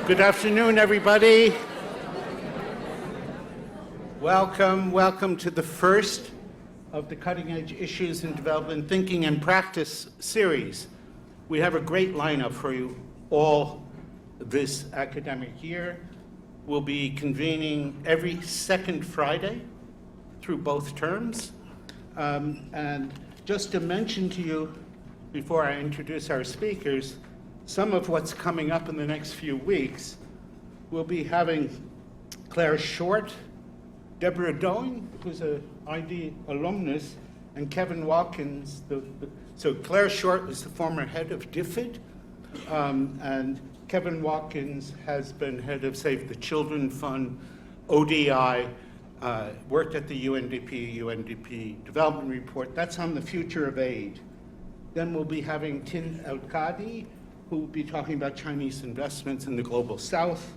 Good afternoon, everybody. Welcome to the first of the Cutting Edge Issues in Development Thinking and Practice series. We have a great lineup for you all this academic year. We'll be convening every second Friday through both terms. And just to mention to you, before I introduce our speakers, some of what's coming up in the next few weeks. We'll be having Claire Short, Deborah Doing, who's an ID alumnus, and Kevin Watkins. So Claire Short is the former head of DFID, and Kevin Watkins has been head of Save the Children Fund, ODI, worked at the UNDP Development Report. That's on the future of aid. Then we'll be having Tin El-Qadi, who will be talking about Chinese investments in the Global South,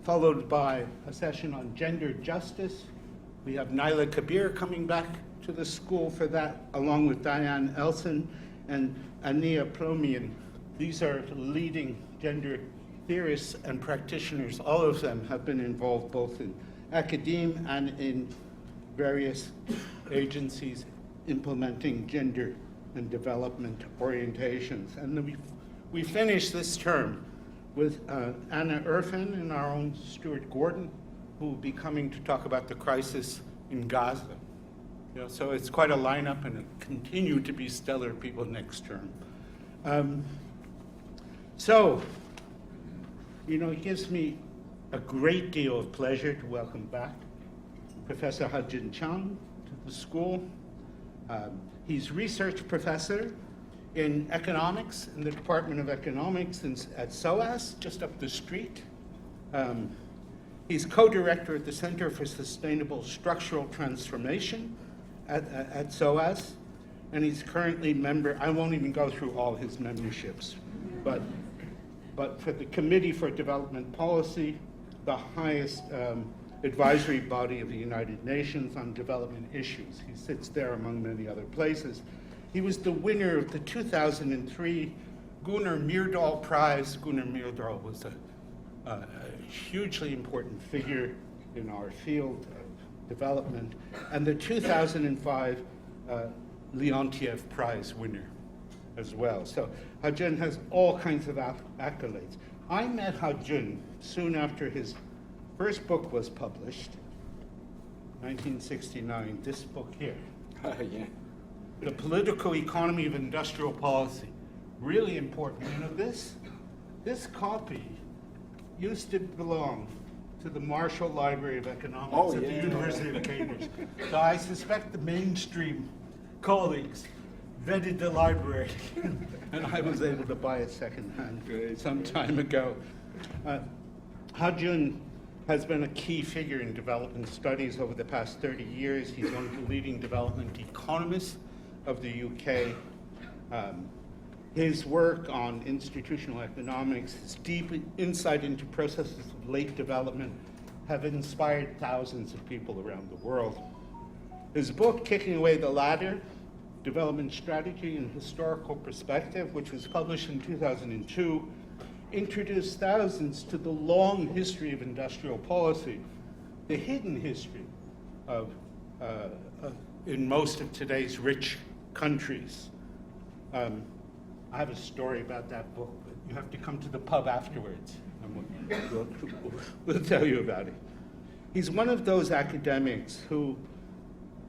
followed by a session on gender justice. We have Naila Kabir coming back to the school for that, along with Diane Elson and Ania Plomian. These are leading gender theorists and practitioners. All of them have been involved both in academia and in various agencies implementing gender and development orientations. And then we finished this term with Anna Irfan and our own Stuart Gordon, who will be coming to talk about the crisis in Gaza. So it's quite a lineup, and it'll continue to be stellar people next term. It gives me a great deal of pleasure to welcome back Professor Ha-Joon Chang to the school. He's research professor in economics in the Department of Economics at SOAS, just up the street. He's co-director at the Center for Sustainable Structural Transformation at SOAS, and he's currently member, I won't even go through all his memberships, but for the Committee for Development Policy, the highest advisory body of the United Nations on development issues. He sits there among many other places. He was the winner of the 2003 Gunnar Myrdal Prize. Gunnar Myrdal was a hugely important figure in our field of development, and the 2005 Leontiev Prize winner as well. So Ha-Joon has all kinds of accolades. I met Ha-Joon soon after his first book was published, 1969, this book here. Yeah. The Political Economy of Industrial Policy. Really important. This copy used to belong to the Marshall Library of Economics at the University of Cambridge. So I suspect the mainstream colleagues vetted the library, and I was able to buy it secondhand some time ago. Ha-Joon has been a key figure in development studies over the past 30 years. He's one of the leading development economists of the UK. His work on institutional economics, his deep insight into processes of late development have inspired thousands of people around the world. His book, Kicking Away the Ladder, Development Strategy and Historical Perspective, which was published in 2002, introduced thousands to the long history of industrial policy, the hidden history of in most of today's rich countries. I have a story about that book, but you have to come to the pub afterwards, and we'll tell you about it. He's one of those academics who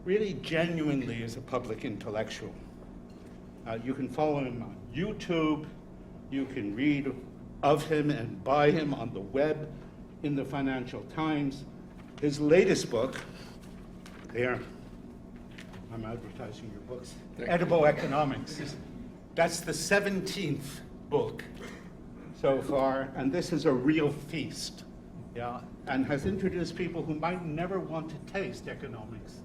really genuinely is a public intellectual. You can follow him on YouTube, you can read of him and by him on the web, in the Financial Times. His latest book, there, I'm advertising your books, Edible Economics. That's the 17th book so far, and this is a real feast, and has introduced people who might never want to taste economics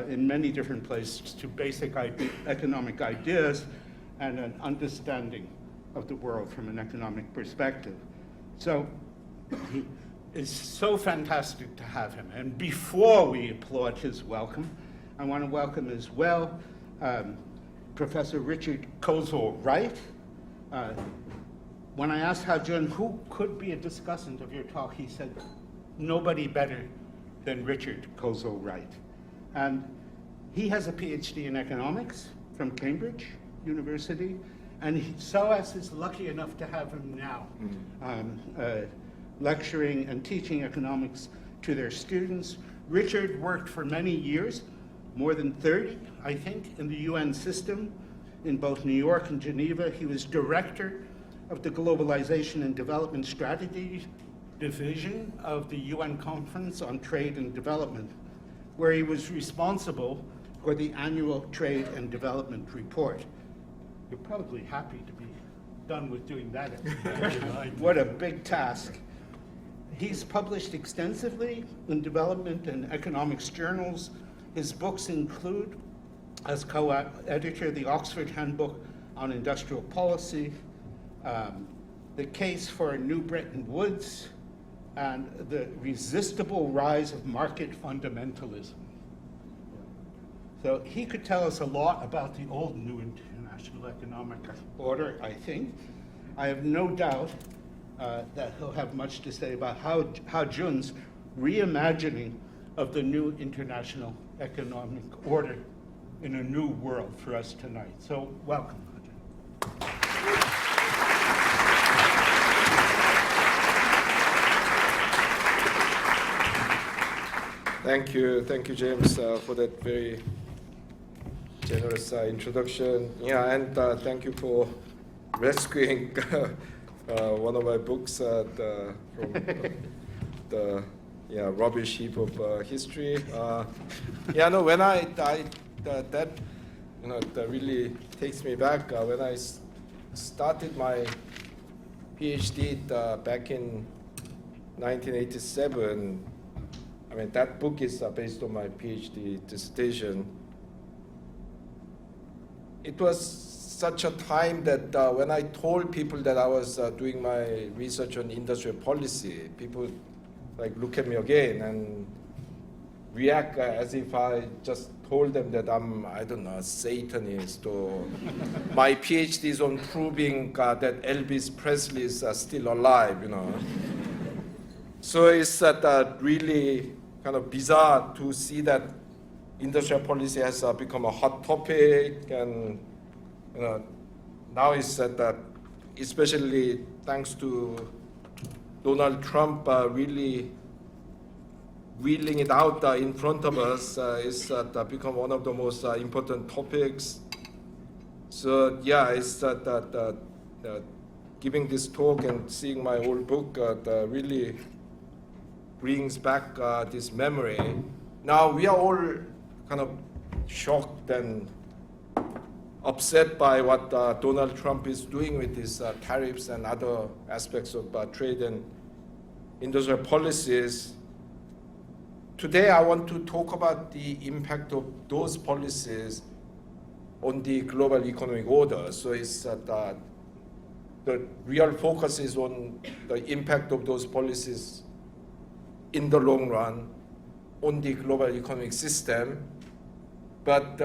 in many different places to basic economic ideas and an understanding of the world from an economic perspective. So it's so fantastic to have him. And before we applaud his welcome, I want to welcome as well Professor Richard Kozul-Wright. when I asked Ha-Joon who could be a discussant of your talk, he said, nobody better than Richard Kozul-Wright. And he has a PhD in economics from Cambridge University, and SOAS is lucky enough to have him now, lecturing and teaching economics to their students. Richard worked for many years, more than 30, I think, in the UN system, in both New York and Geneva. He was director of the Globalization and Development Strategy Division of the UN Conference on Trade and Development, where he was responsible for the annual Trade and Development Report. You're probably happy to be done with doing that. What a big task. He's published extensively in development and economics journals. His books include, as co-editor, the Oxford Handbook on Industrial Policy, The Case for New Bretton Woods, and The Resistible Rise of Market Fundamentalism. So he could tell us a lot about the old new international economic order, I think. I have no doubt that he'll have much to say about Ha-Joon's reimagining of the new international economic order in a new world for us tonight. So welcome, Ha-Joon. Thank you, James, for that very generous introduction. Yeah, and thank you for rescuing one of my books from the rubbish heap of history. When that really takes me back. When I started my PhD back in 1987, I mean, that book is based on my PhD dissertation. It was such a time that when I told people that I was doing my research on industrial policy, people like look at me again and react as if I just told them that I'm, I don't know, a Satanist, or my PhD is on proving that Elvis Presley is still alive, you know. So it's that really kind of bizarre to see that industrial policy has become a hot topic, and now it's that especially thanks to Donald Trump really wheeling it out in front of us, is become one of the most important topics. So yeah, it's giving this talk and seeing my old book really brings back this memory. Now we are all kind of shocked and upset by what Donald Trump is doing with his tariffs and other aspects of trade and industrial policies. Today I want to talk about the impact of those policies on the global economic order. So it's the real focus is on the impact of those policies in the long run on the global economic system. But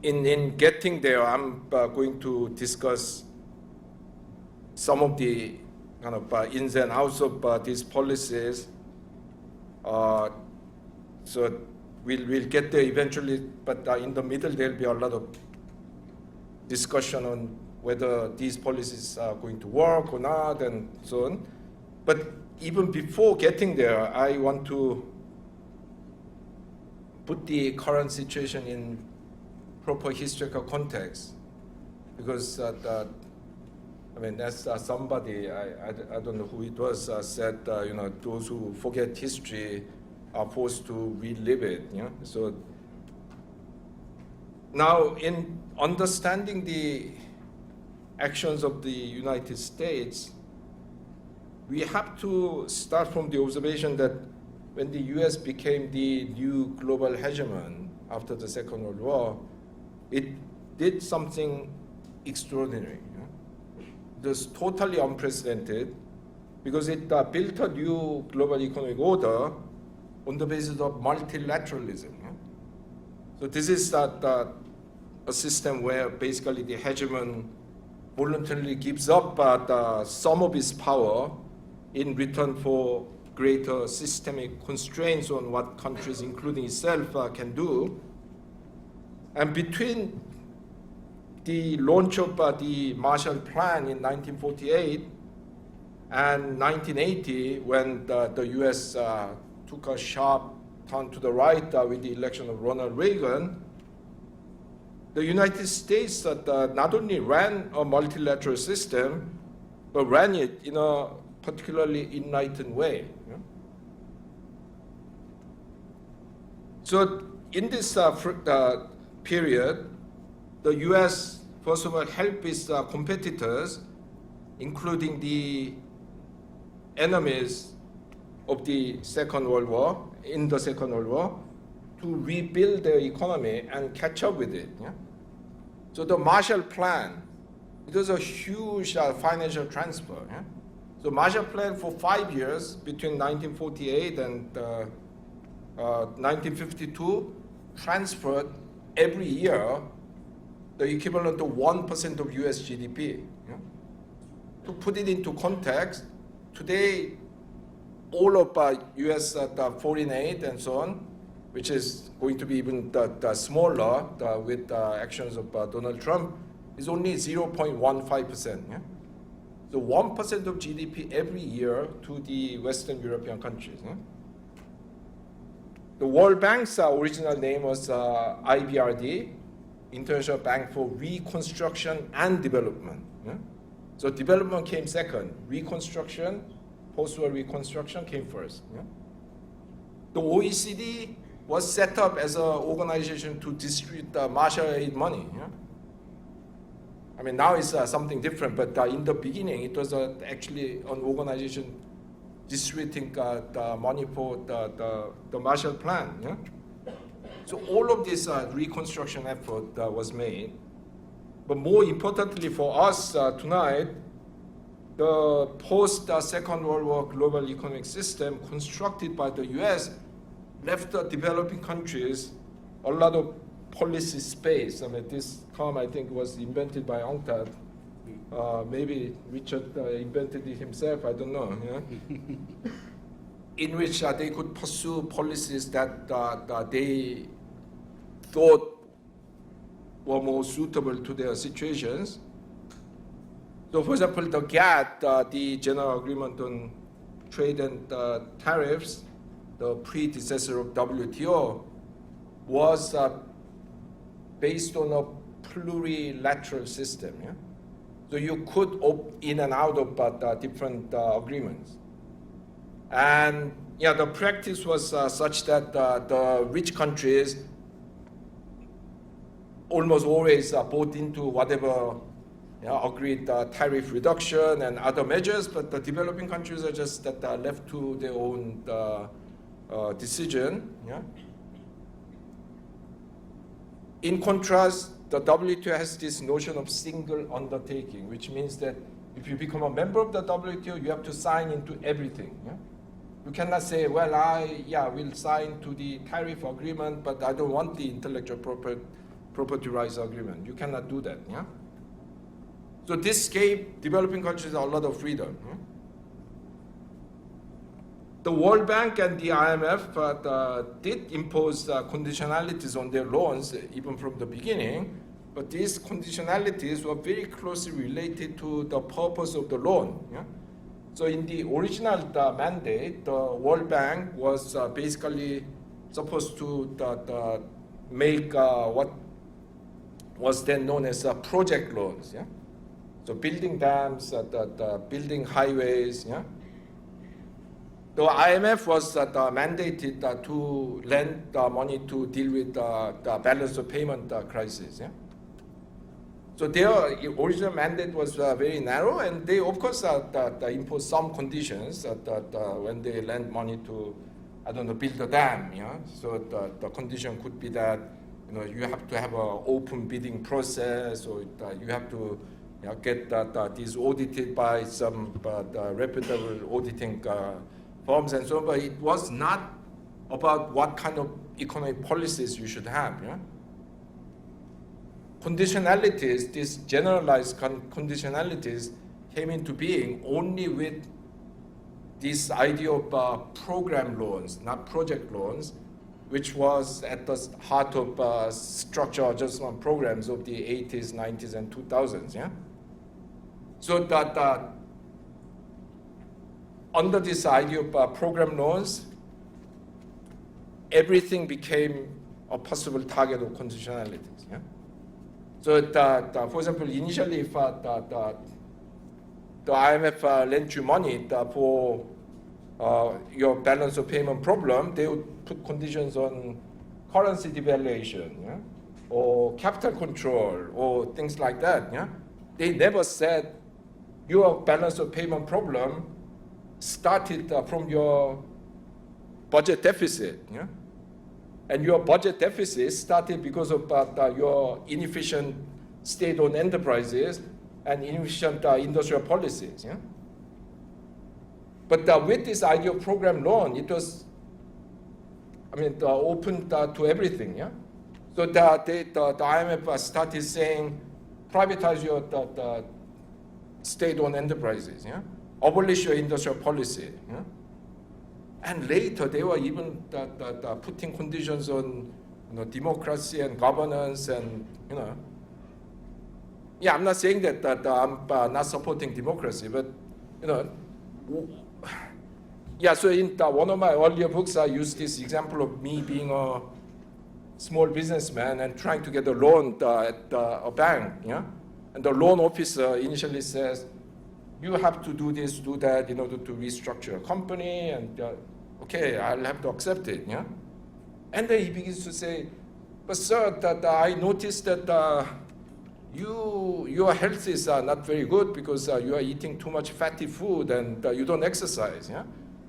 in getting there, I'm going to discuss some of the kind of ins and outs of these policies. So we'll get there eventually, but in the middle there'll be a lot of discussion on whether these policies are going to work or not and so on. But even before getting there, I want to put the current situation in proper historical context, because I mean, as somebody, I don't know who it was, said, those who forget history are forced to relive it. So now, in understanding the actions of the United States, we have to start from the observation that when the US became the new global hegemon after the Second World War, it did something extraordinary. It was totally unprecedented because it built a new global economic order on the basis of multilateralism. So this is a system where basically the hegemon voluntarily gives up some of its power in return for greater systemic constraints on what countries, including itself, can do. And between the launch of the Marshall Plan in 1948 and 1980, when the US took a sharp turn to the right with the election of Ronald Reagan, the United States not only ran a multilateral system, but ran it in a particularly enlightened way. Yeah? So in this period, the US, first of all, helped its competitors, including the enemies of the Second World War, in the Second World War, to rebuild their economy and catch up with it. Yeah? So the Marshall Plan, it was a huge financial transfer. Yeah? So Marshall Plan for 5 years, between 1948 and 1952, transferred every year the equivalent of 1% of US GDP. Yeah? To put it into context, today, all of US foreign aid and so on, which is going to be even smaller with actions of Donald Trump, is only 0.15%. Yeah? So 1% of GDP every year to the Western European countries. Yeah? The World Bank's original name was IBRD, International Bank for Reconstruction and Development. Yeah? So development came second. Reconstruction, post-war reconstruction came first. Yeah? The OECD was set up as an organization to distribute Marshall aid money. Yeah? I mean, now it's something different, but in the beginning, it was actually an organization distributing the money for the Marshall Plan. Yeah? So all of this reconstruction effort was made. But more importantly for us tonight, the post-Second World War global economic system constructed by the US left the developing countries a lot of policy space. I mean, this term, I think, was invented by UNCTAD. Maybe Richard invented it himself, I don't know. Yeah? In which they could pursue policies that they thought were more suitable to their situations. So, for example, the GATT, the General Agreement on Trade and Tariffs, the predecessor of WTO, was based on a plurilateral system. Yeah? So you could opt in and out of different agreements. And yeah, the practice was such that the rich countries almost always bought into whatever agreed tariff reduction and other measures, but the developing countries are just left to their own decision. Yeah? In contrast, the WTO has this notion of single undertaking, which means that if you become a member of the WTO, you have to sign into everything. Yeah? You cannot say, well, I will sign to the tariff agreement, but I don't want the intellectual property rights agreement. You cannot do that. Yeah? So this gave developing countries a lot of freedom. Yeah? The World Bank and the IMF did impose conditionalities on their loans even from the beginning, but these conditionalities were very closely related to the purpose of the loan. Yeah? So in the original mandate, the World Bank was basically supposed to make what was then known as project loans. Yeah? So building dams, building highways. Yeah? The IMF was mandated to lend money to deal with the balance of payment crisis. Yeah? So their original mandate was very narrow, and they, of course, imposed some conditions that when they lend money to, I don't know, build a dam. Yeah? So the condition could be that you have to have an open bidding process, or you have to get these audited by some reputable auditing firms and so on, but it was not about what kind of economic policies you should have. Yeah? conditionalities, these generalized conditionalities came into being only with this idea of program loans, not project loans, which was at the heart of structural adjustment programs of the 80s, 90s, and 2000s. Yeah? So that under this idea of program loans, everything became a possible target of conditionalities. Yeah? So, for example, initially, if the IMF lent you money for your balance of payment problem, they would put conditions on currency devaluation, yeah? Or capital control, or things like that. Yeah? They never said your balance of payment problem started from your budget deficit. Yeah? And your budget deficit started because of your inefficient state-owned enterprises and inefficient industrial policies. Yeah? But with this idea of program loan, it was, open to everything. Yeah? So the IMF started saying, privatize your state-owned enterprises. Yeah? Abolish your industrial policy. Yeah? And later, they were even putting conditions on democracy and governance and, Yeah, I'm not saying that I'm not supporting democracy, but, yeah, so in one of my earlier books, I used this example of me being a small businessman and trying to get a loan at a bank, yeah? And the loan officer initially says, you have to do this, do that in order to restructure a company, and okay, I'll have to accept it, yeah? And then he begins to say, but sir, I noticed that your health is not very good because you are eating too much fatty food and you don't exercise, yeah?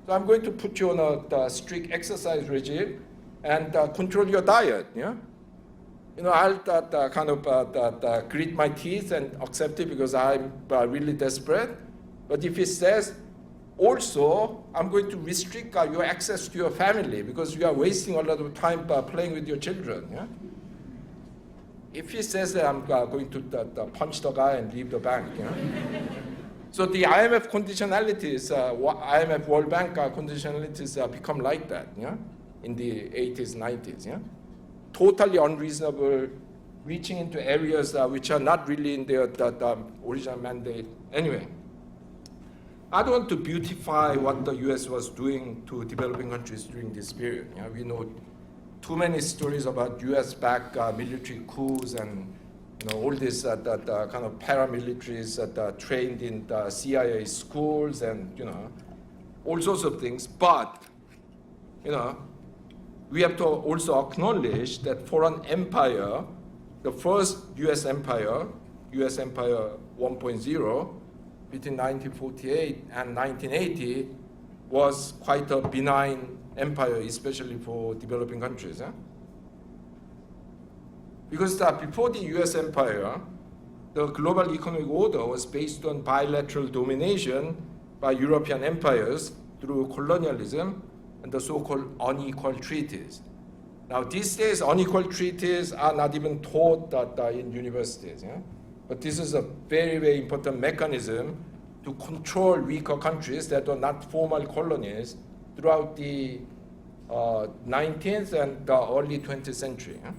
So I'm going to put you on a strict exercise regime and control your diet, yeah? I'll kind of grit my teeth and accept it because I'm really desperate. But if he says, also, I'm going to restrict your access to your family because you are wasting a lot of time playing with your children. Yeah? If he says that I'm going to punch the guy and leave the bank. Yeah? So the IMF conditionalities, IMF World Bank conditionalities become like that, yeah? In the 80s, 90s. Yeah? Totally unreasonable, reaching into areas which are not really in their original mandate. Anyway, I don't want to beautify what the US was doing to developing countries during this period. Yeah? We know too many stories about US-backed military coups and all these kind of paramilitaries that trained in the CIA schools and all sorts of things. But we have to also acknowledge that for an empire, the first US Empire 1.0, between 1948 and 1980, was quite a benign empire, especially for developing countries. Huh? Because before the US Empire, the global economic order was based on bilateral domination by European empires through colonialism and the so-called unequal treaties. Now, these days, unequal treaties are not even taught in universities. Yeah? But this is a very, very important mechanism to control weaker countries that are not formal colonies throughout the 19th and the early 20th century. Yeah?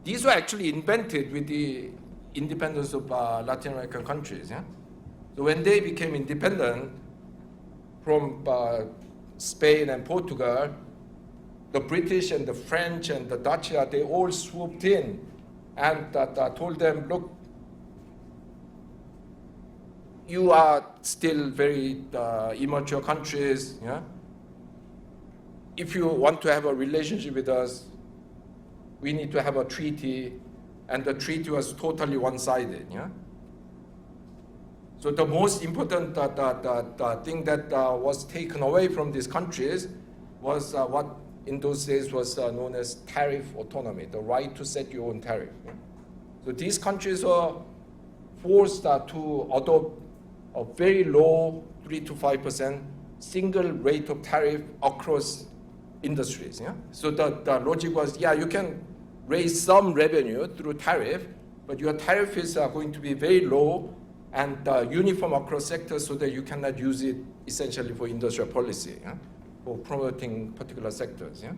These were actually invented with the independence of Latin American countries. Yeah? So when they became independent from Spain and Portugal, the British and the French and the Dutch, they all swooped in and told them, look, you are still very immature countries. Yeah? If you want to have a relationship with us, we need to have a treaty, and the treaty was totally one-sided. Yeah? So the most important thing that was taken away from these countries was what in those days was known as tariff autonomy, the right to set your own tariff. Yeah? So these countries were forced to adopt a very low 3 to 5% single rate of tariff across industries. Yeah? So the logic was, yeah, you can raise some revenue through tariff, but your tariff is going to be very low and uniform across sectors so that you cannot use it essentially for industrial policy, yeah? For promoting particular sectors. Yeah?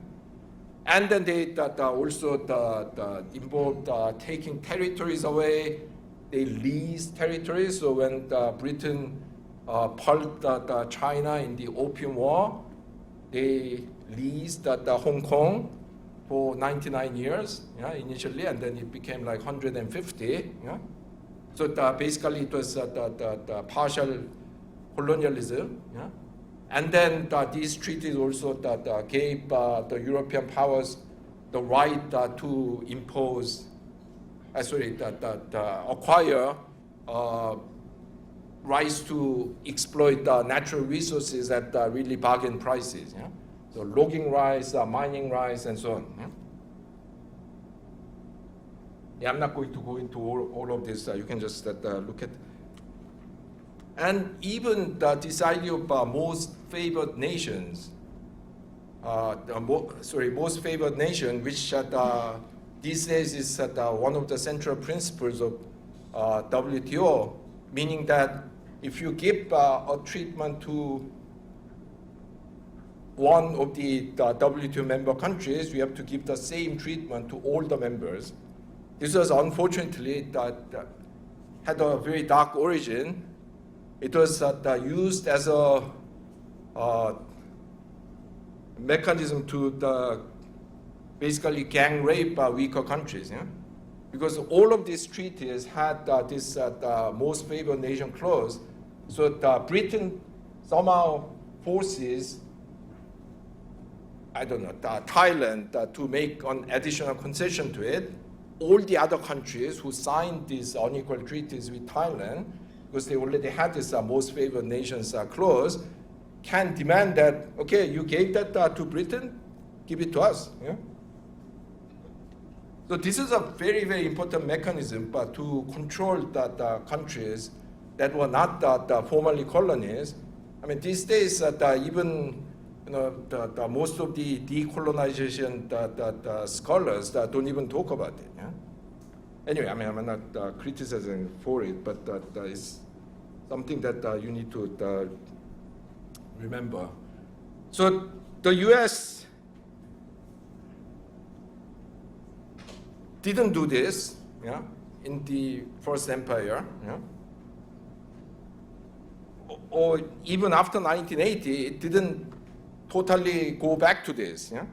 And then they also involved taking territories away. They leased territories. So when Britain pulped China in the Opium War, they leased Hong Kong for 99 years, yeah, initially, and then it became like 150. Yeah? So basically it was the partial colonialism. Yeah? And then these treaties also gave the European powers the right to impose, acquire rights to exploit natural resources at really bargain prices. Yeah? So logging rights, mining rights, and so on. Yeah? Yeah, I'm not going to go into all of this. You can just look at. And even this idea of most favored nations, most favored nation, which these days is one of the central principles of WTO, meaning that if you give a treatment to one of the WTO member countries, you have to give the same treatment to all the members. This was unfortunately had a very dark origin. It was used as a mechanism to basically gang rape weaker countries. Yeah? Because all of these treaties had this most favored nation clause. So Britain somehow forces, Thailand to make an additional concession to it. All the other countries who signed these unequal treaties with Thailand, because they already had this most favored nations clause, can demand that, okay, you gave that to Britain, give it to us. Yeah? So this is a very, very important mechanism to control the countries that were not formerly colonies. I mean, these days, even most of the decolonization scholars don't even talk about it. Yeah? Anyway, I mean, I'm not criticizing for it, but it's something that you need to remember. So the US didn't do this, yeah, in the First Empire, yeah? Or even after 1980, it didn't totally go back to this, yeah?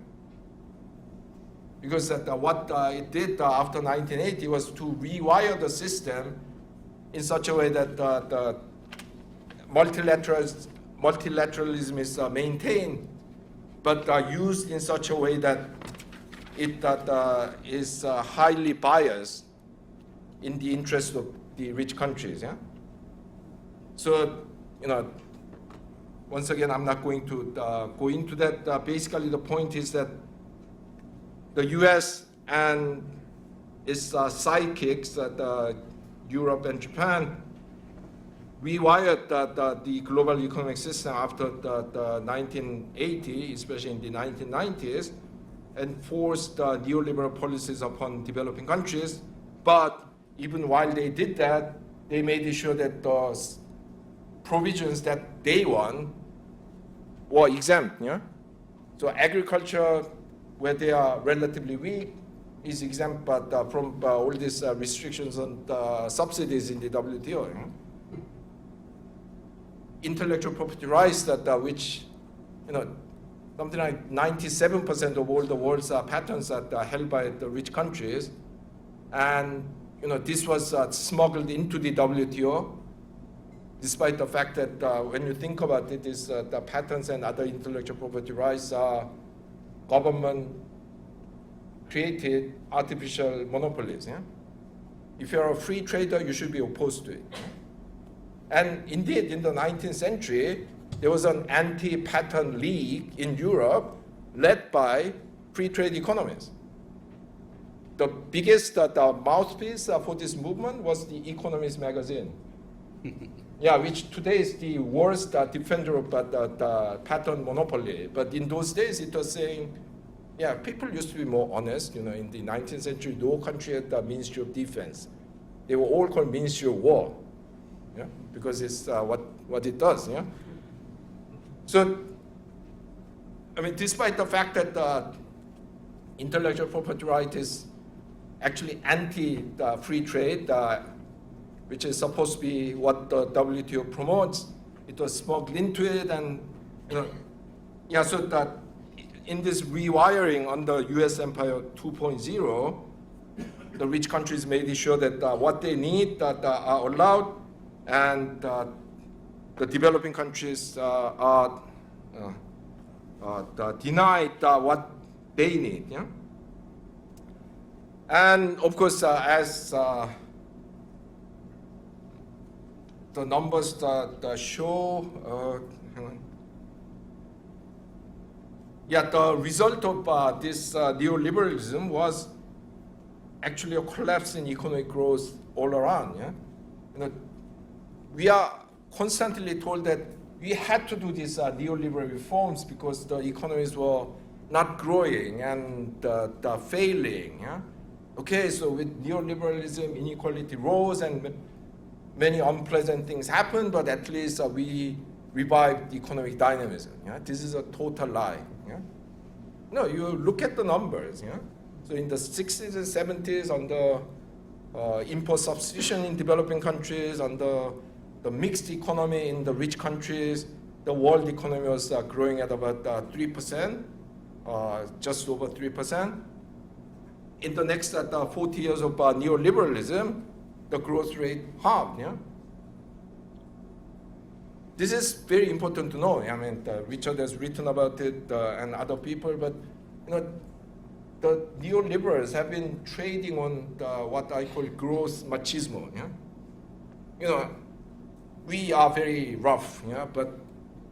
Because what it did after 1980 was to rewire the system in such a way that multilateralism is maintained, but used in such a way that it is highly biased in the interest of the rich countries. Yeah? So, once again, I'm not going to go into that. Basically, the point is that the US and its sidekicks, Europe and Japan, rewired the global economic system after the 1980, especially in the 1990s, and forced neoliberal policies upon developing countries. But even while they did that, they made sure that those provisions that they won were exempt. Yeah? So agriculture, where they are relatively weak, is exempt, but from all these restrictions on subsidies in the WTO. Yeah? Intellectual property rights, which, something like 97% of all the world's patents are held by the rich countries, and this was smuggled into the WTO, despite the fact that when you think about it, the patents and other intellectual property rights are government-created artificial monopolies. Yeah? If you're a free trader, you should be opposed to it. And indeed, in the 19th century, there was an anti-patent league in Europe led by free trade economists. The biggest mouthpiece for this movement was the Economist magazine. Yeah, which today is the worst defender of the patent monopoly. But in those days, it was saying, Yeah, people used to be more honest. You know, in the 19th century, no country had the Ministry of Defense. They were all called Ministry of War, yeah, because it's what it does. Yeah. So, I mean, despite the fact that intellectual property right is actually anti free trade, which is supposed to be what the WTO promotes, it was smuggled into it, and you know, yeah. So that in this rewiring under U.S. Empire 2.0, the rich countries made sure that what they need that are allowed, and the developing countries are denied what they need. Yeah? And of course, as the numbers that show, hang on. Yeah, the result of this neoliberalism was actually a collapse in economic growth all around. Yeah, you know, we are constantly told that we had to do these neoliberal reforms because the economies were not growing and failing. Yeah? Okay, so with neoliberalism, inequality rose and many unpleasant things happened, but at least we revived economic dynamism. Yeah? This is a total lie. Yeah? No, you look at the numbers. Yeah? So in the 60s and 70s, on the import substitution in developing countries, on the mixed economy in the rich countries, the world economy was growing at about 3%, just over 3%. In the next 40 years of neoliberalism, the growth rate halved. Yeah? This is very important to know. I mean, Richard has written about it and other people, but you know, the neoliberals have been trading on what I call growth machismo. Yeah? You know, we are very rough, yeah, but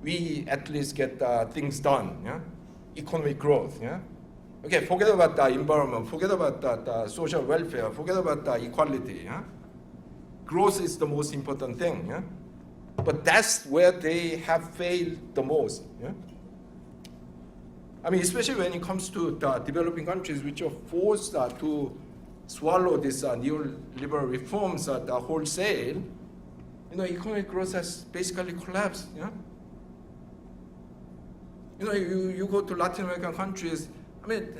we at least get things done. Yeah? Economic growth. Yeah? Okay, forget about the environment, forget about the social welfare, forget about the equality. Yeah? Growth is the most important thing. Yeah? But that's where they have failed the most. Yeah? I mean, especially when it comes to the developing countries, which are forced to swallow these neoliberal reforms at wholesale, you know, economic growth has basically collapsed. Yeah? You know, you go to Latin American countries. I mean,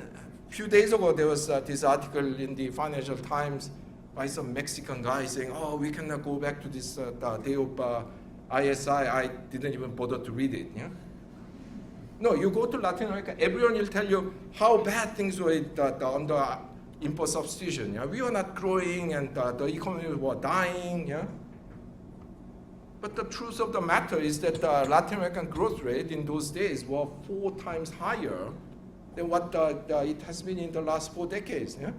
a few days ago there was this article in the Financial Times by some Mexican guy saying, "Oh, we cannot go back to this day of ISI." I didn't even bother to read it. Yeah? No, you go to Latin America, everyone will tell you how bad things were under import substitution. Yeah? We were not growing and the economy was dying. Yeah? But the truth of the matter is that the Latin American growth rate in those days were 4 times higher than what it has been in the last 4 decades. Yeah?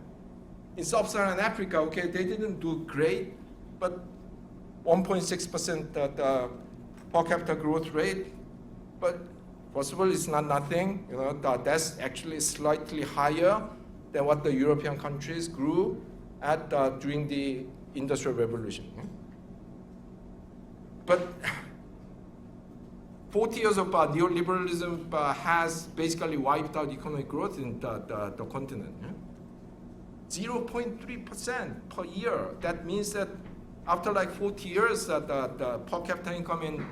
In Sub-Saharan Africa, okay, they didn't do great, but 1.6% per capita growth rate. But first of all, it's not nothing. You know, that's actually slightly higher than what the European countries grew at during the Industrial Revolution. Yeah? But 40 years of neoliberalism has basically wiped out economic growth in the continent. Yeah? 0.3% per year. That means that after like 40 years, the per capita income in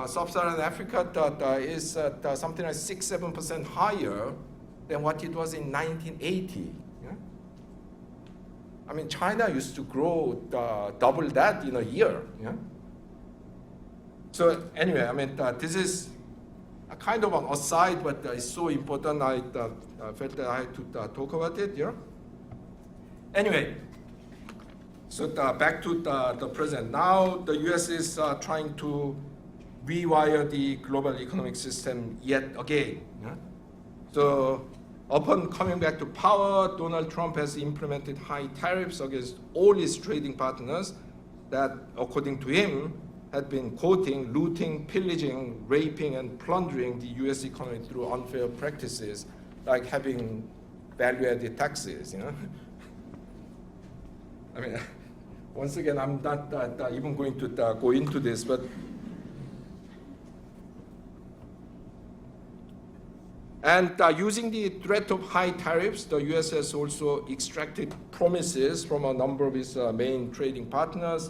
Sub-Saharan Africa is something like 6-7% higher than what it was in 1980. Yeah? I mean, China used to grow double that in a year. Yeah? So anyway, I mean, this is a kind of an aside, but it's so important. I felt that I had to talk about it. Yeah. Anyway, so back to the present. Now the U.S. is trying to rewire the global economic system yet again. Yeah? So upon coming back to power, Donald Trump has implemented high tariffs against all his trading partners that, according to him, had been, quoting, looting, pillaging, raping, and plundering the U.S. economy through unfair practices, like having value-added taxes. You know, I mean, once again, I'm not even going to go into this, but And using the threat of high tariffs, the US has also extracted promises from a number of its main trading partners,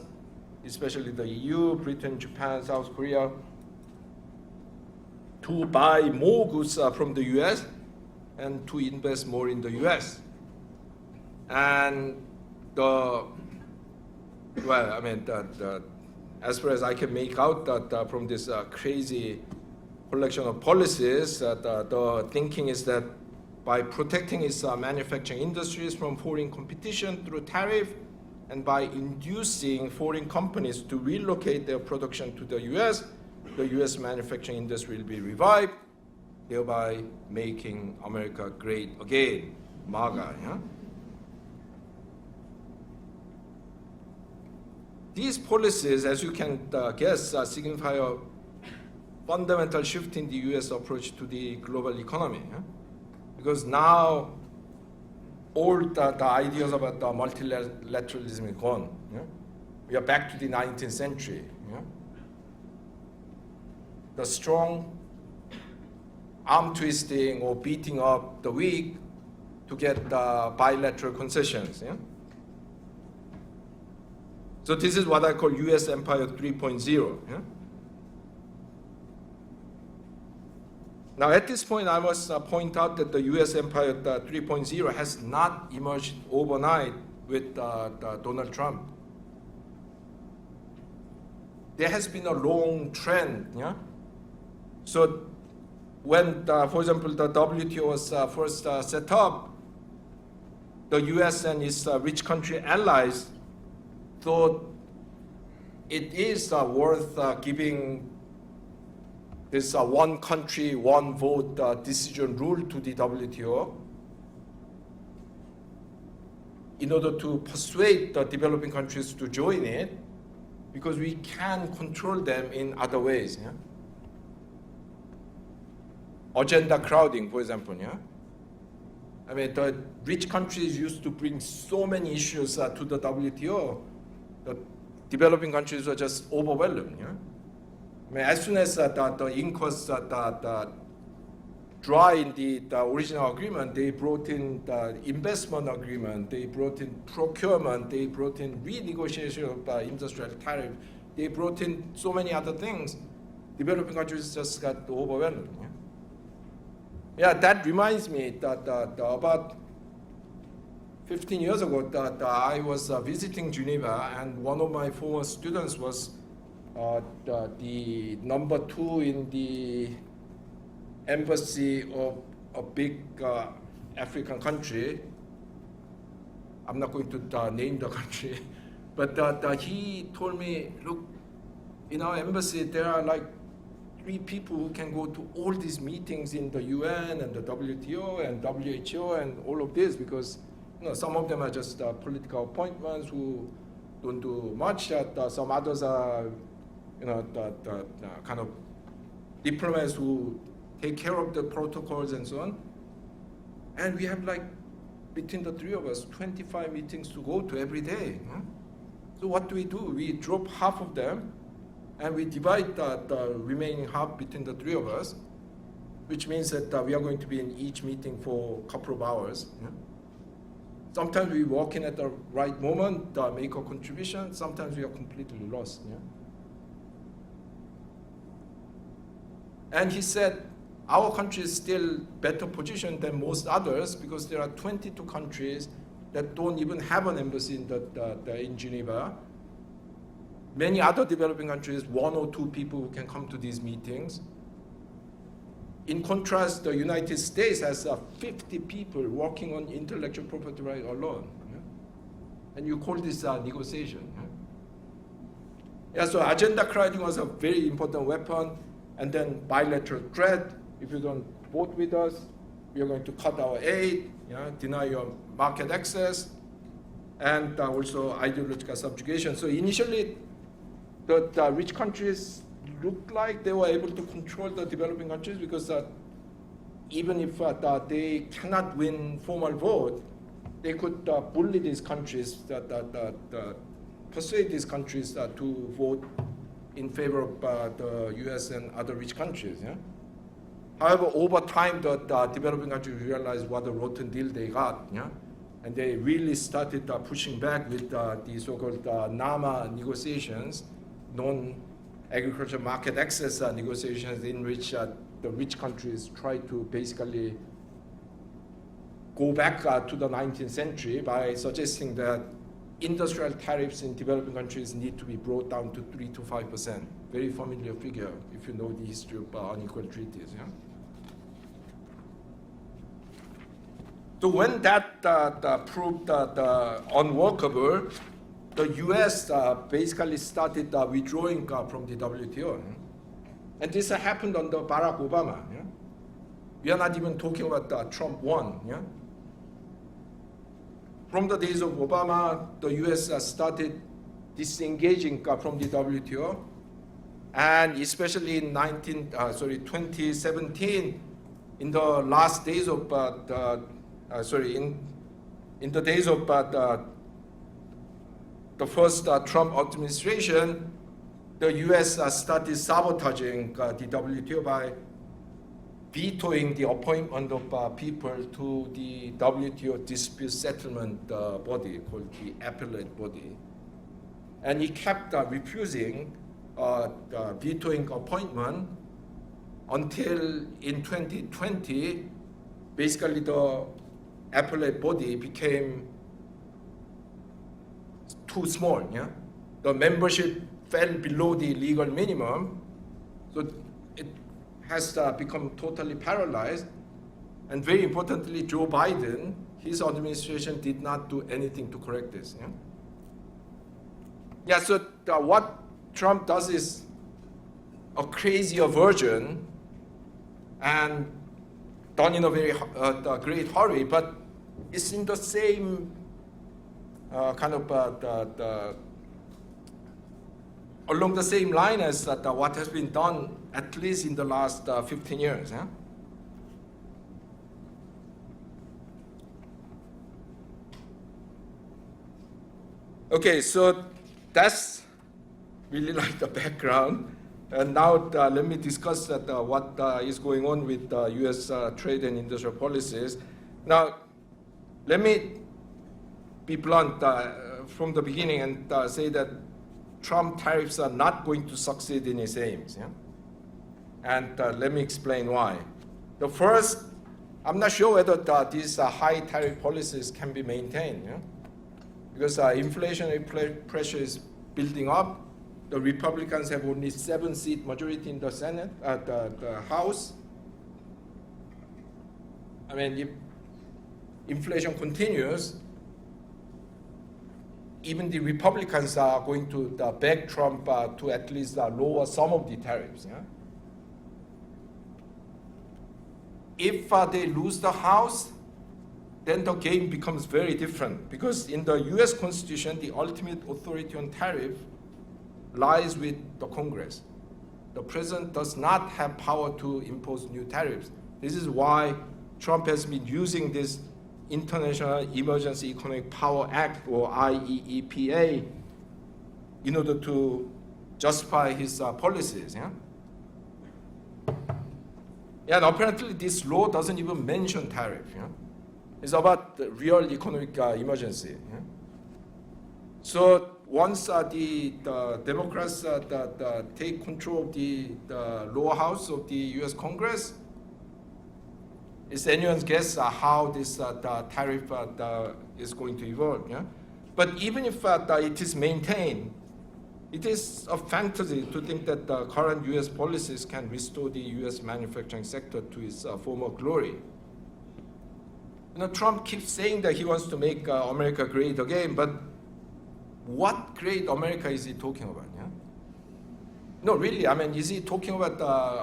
especially the EU, Britain, Japan, South Korea, to buy more goods from the US and to invest more in the US. And as far as I can make out that from this crazy collection of policies, the thinking is that by protecting its manufacturing industries from foreign competition through tariff, and by inducing foreign companies to relocate their production to the US manufacturing industry will be revived, thereby making America great again, MAGA. Yeah? These policies, as you can guess, signify a fundamental shift in the US approach to the global economy. Yeah? Because now all the ideas about the multilateralism is gone. Yeah? We are back to the 19th century. Yeah? The strong arm twisting or beating up the weak to get bilateral concessions. Yeah? So this is what I call US Empire 3.0. Yeah? Now at this point, I must point out that the US Empire 3.0 has not emerged overnight with Donald Trump. There has been a long trend. Yeah? So when, for example, the WTO was first set up, the US and its rich country allies thought it is worth giving this one country, one vote decision rule to the WTO in order to persuade the developing countries to join it, because we can control them in other ways. Yeah? Agenda crowding, for example. Yeah? I mean, the rich countries used to bring so many issues to the WTO. The developing countries were just overwhelmed. Yeah? I mean, as soon as the ink was dry in the original agreement, they brought in the investment agreement, they brought in procurement, they brought in renegotiation of the industrial tariff, they brought in so many other things. Developing countries just got overwhelmed. Yeah, that reminds me that about 15 years ago that I was visiting Geneva, and one of my former students was the number 2 in the embassy of a big African country. I'm not going to name the country, but he told me, look, in our embassy there are like 3 people who can go to all these meetings in the UN and the WTO and WHO and all of this, because some of them are just political appointments who don't do much. Some others are the kind of diplomats who take care of the protocols and so on. And we have, like, between the 3 of us, 25 meetings to go to every day. Huh? So what do? We drop half of them, and we divide the remaining half between the 3 of us, which means that we are going to be in each meeting for a couple of hours. Yeah? Sometimes we walk in at the right moment, make a contribution. Sometimes we are completely lost. Yeah? And he said, our country is still better positioned than most others because there are 22 countries that don't even have an embassy in Geneva. Many other developing countries, 1 or 2 people who can come to these meetings. In contrast, the United States has 50 people working on intellectual property rights alone. Yeah? And you call this negotiation. Yeah? So agenda crowding was a very important weapon. And then bilateral threat. If you don't vote with us, we are going to cut our aid, deny your market access, and also ideological subjugation. So initially, the rich countries looked like they were able to control the developing countries because even if they cannot win formal vote, they could bully these countries, persuade these countries to vote in favor of the US and other rich countries. Yeah? However, over time, the developing countries realized what a rotten deal they got, yeah? And they really started pushing back with the so-called NAMA negotiations, non-agriculture market access negotiations, in which the rich countries try to basically go back to the 19th century by suggesting that industrial tariffs in developing countries need to be brought down to 3 to 5%. Very familiar figure if you know the history of unequal treaties. Yeah? So when that proved unworkable, the US basically started withdrawing from the WTO. And this happened under Barack Obama. Yeah? We are not even talking about Trump 1. Yeah? From the days of Obama, the US started disengaging from the WTO, and especially in 2017, in the last days of in the days of the first Trump administration, the US started sabotaging the WTO by vetoing the appointment of people to the WTO dispute settlement body called the appellate body. And he kept refusing vetoing appointment until in 2020, basically the appellate body became too small. Yeah? The membership fell below the legal minimum, so it has become totally paralyzed. And very importantly, Joe Biden, his administration did not do anything to correct this. Yeah, so what Trump does is a crazier version and done in a very great hurry, but it's in the same kind of along the same line as what has been done at least in the last 15 years. Yeah? Okay, so that's really like the background. And now let me discuss what is going on with US trade and industrial policies. Now, let me be blunt from the beginning and say that Trump tariffs are not going to succeed in its aims. Yeah? And let me explain why. The first, I'm not sure whether these high tariff policies can be maintained. Yeah? Because inflationary pressure is building up. The Republicans have only 7-seat majority in the Senate, the House. I mean, if inflation continues, even the Republicans are going to beg Trump to at least lower some of the tariffs. Yeah? If they lose the House, then the game becomes very different, because in the US Constitution, the ultimate authority on tariff lies with the Congress. The president does not have power to impose new tariffs. This is why Trump has been using this International Emergency Economic Power Act, or IEEPA, in order to justify his policies. Yeah? And apparently this law doesn't even mention tariff. Yeah? It's about the real economic emergency. Yeah? So once the Democrats take control of the lower house of the US Congress, it's anyone's guess how this tariff is going to evolve. Yeah? But even if it is maintained, it is a fantasy to think that the current US policies can restore the US manufacturing sector to its former glory. You know, Trump keeps saying that he wants to make America great again, but what great America is he talking about? Yeah? No, really, I mean, is he talking about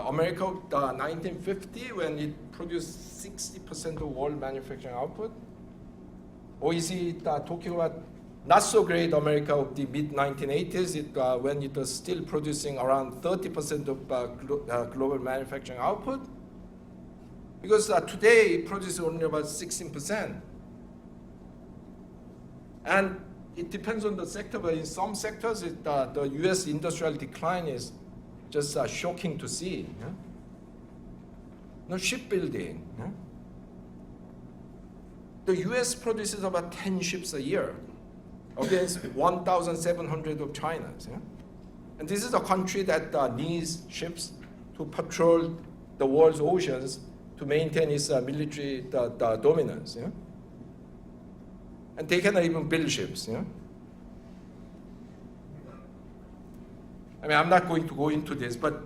America of 1950 when it produced 60% of world manufacturing output? Or is he talking about not so great America of the mid-1980s when it was still producing around 30% of global manufacturing output? Because today it produces only about 16%. And it depends on the sector, but in some sectors, the US industrial decline is just shocking to see. Yeah? shipbuilding. The US produces about 10 ships a year against 1,700 of China's. And this is a country that needs ships to patrol the world's oceans to maintain its military dominance. And they cannot even build ships. I mean, I'm not going to go into this, but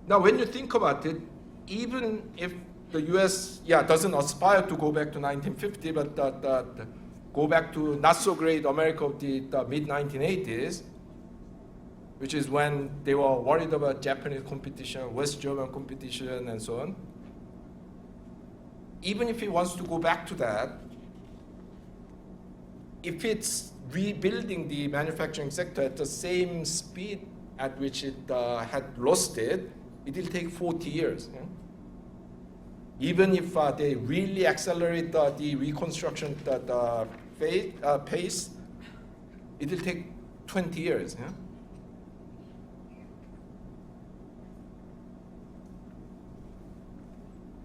now when you think about it, even if the US, doesn't aspire to go back to 1950, but go back to not so great America of the mid-1980s, which is when they were worried about Japanese competition, West German competition, and so on. Even if it wants to go back to that, if it's rebuilding the manufacturing sector at the same speed at which it had lost it, it will take 40 years. Even if they really accelerate the reconstruction pace, it will take 20 years.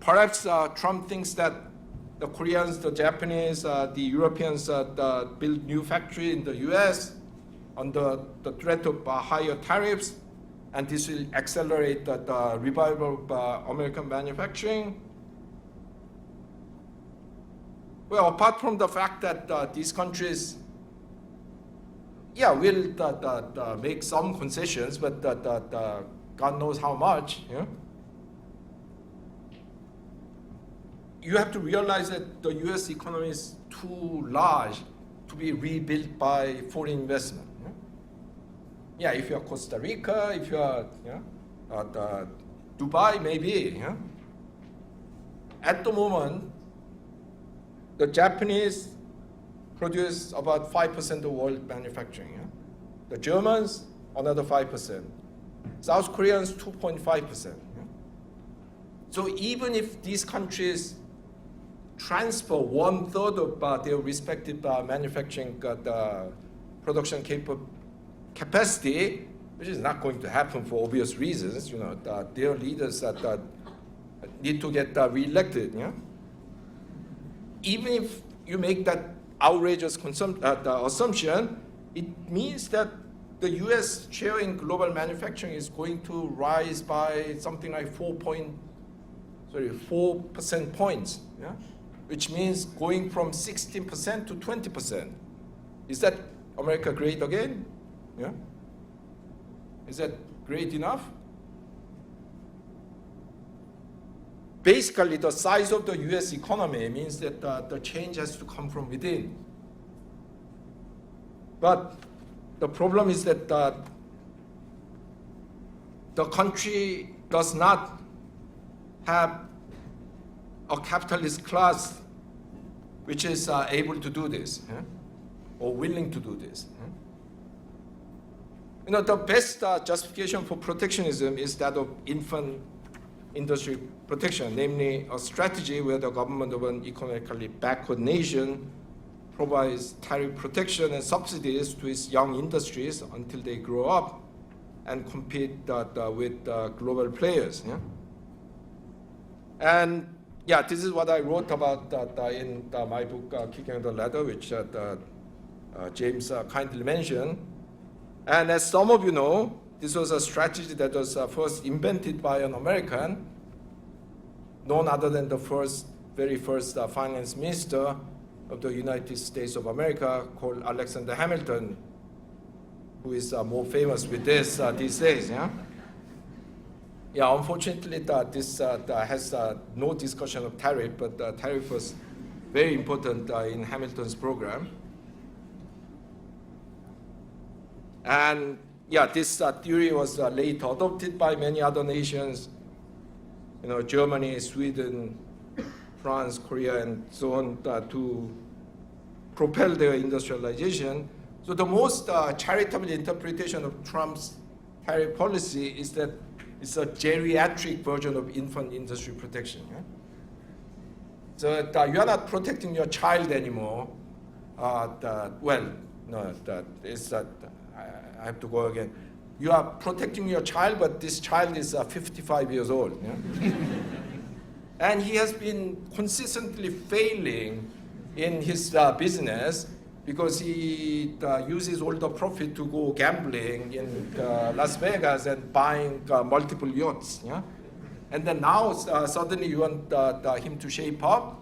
Perhaps Trump thinks that the Koreans, the Japanese, the Europeans build new factory in the US under the threat of higher tariffs, and this will accelerate the revival of American manufacturing. Well, apart from the fact that these countries, will make some concessions, but God knows how much. You have to realize that the US economy is too large to be rebuilt by foreign investment. If you're Costa Rica, if you're Dubai, maybe. At the moment, the Japanese produce about 5% of world manufacturing. The Germans, another 5%. South Koreans, 2.5%. So even if these countries transfer 1/3 of their respective manufacturing production capacity, which is not going to happen for obvious reasons. Their leaders need to get re-elected. Even if you make that outrageous assumption, it means that the U.S. share in global manufacturing is going to rise by something like 4 percent points. Which means going from 16% to 20%. Is that America great again? Is that great enough? Basically, the size of the US economy means that the change has to come from within. But the problem is that the country does not have a capitalist class which is able to do this, or willing to do this. The best justification for protectionism is that of infant industry protection, namely a strategy where the government of an economically backward nation provides tariff protection and subsidies to its young industries until they grow up and compete with global players. And this is what I wrote about in my book, Kicking the Ladder, which James kindly mentioned. And as some of you know, this was a strategy that was first invented by an American, none other than the very first finance minister of the United States of America, called Alexander Hamilton, who is more famous with this these days. Unfortunately, this has no discussion of tariff, but tariff was very important in Hamilton's program. And this theory was later adopted by many other nations, Germany, Sweden, France, Korea, and so on, to propel their industrialization. So the most charitable interpretation of Trump's tariff policy is that it's a geriatric version of infant industry protection. So you are not protecting your child anymore. I have to go again. you are protecting your child, but this child is 55 years old. Yeah? And he has been consistently failing in his business because he uses all the profit to go gambling in Las Vegas and buying multiple yachts. Yeah? And then now suddenly you want him to shape up.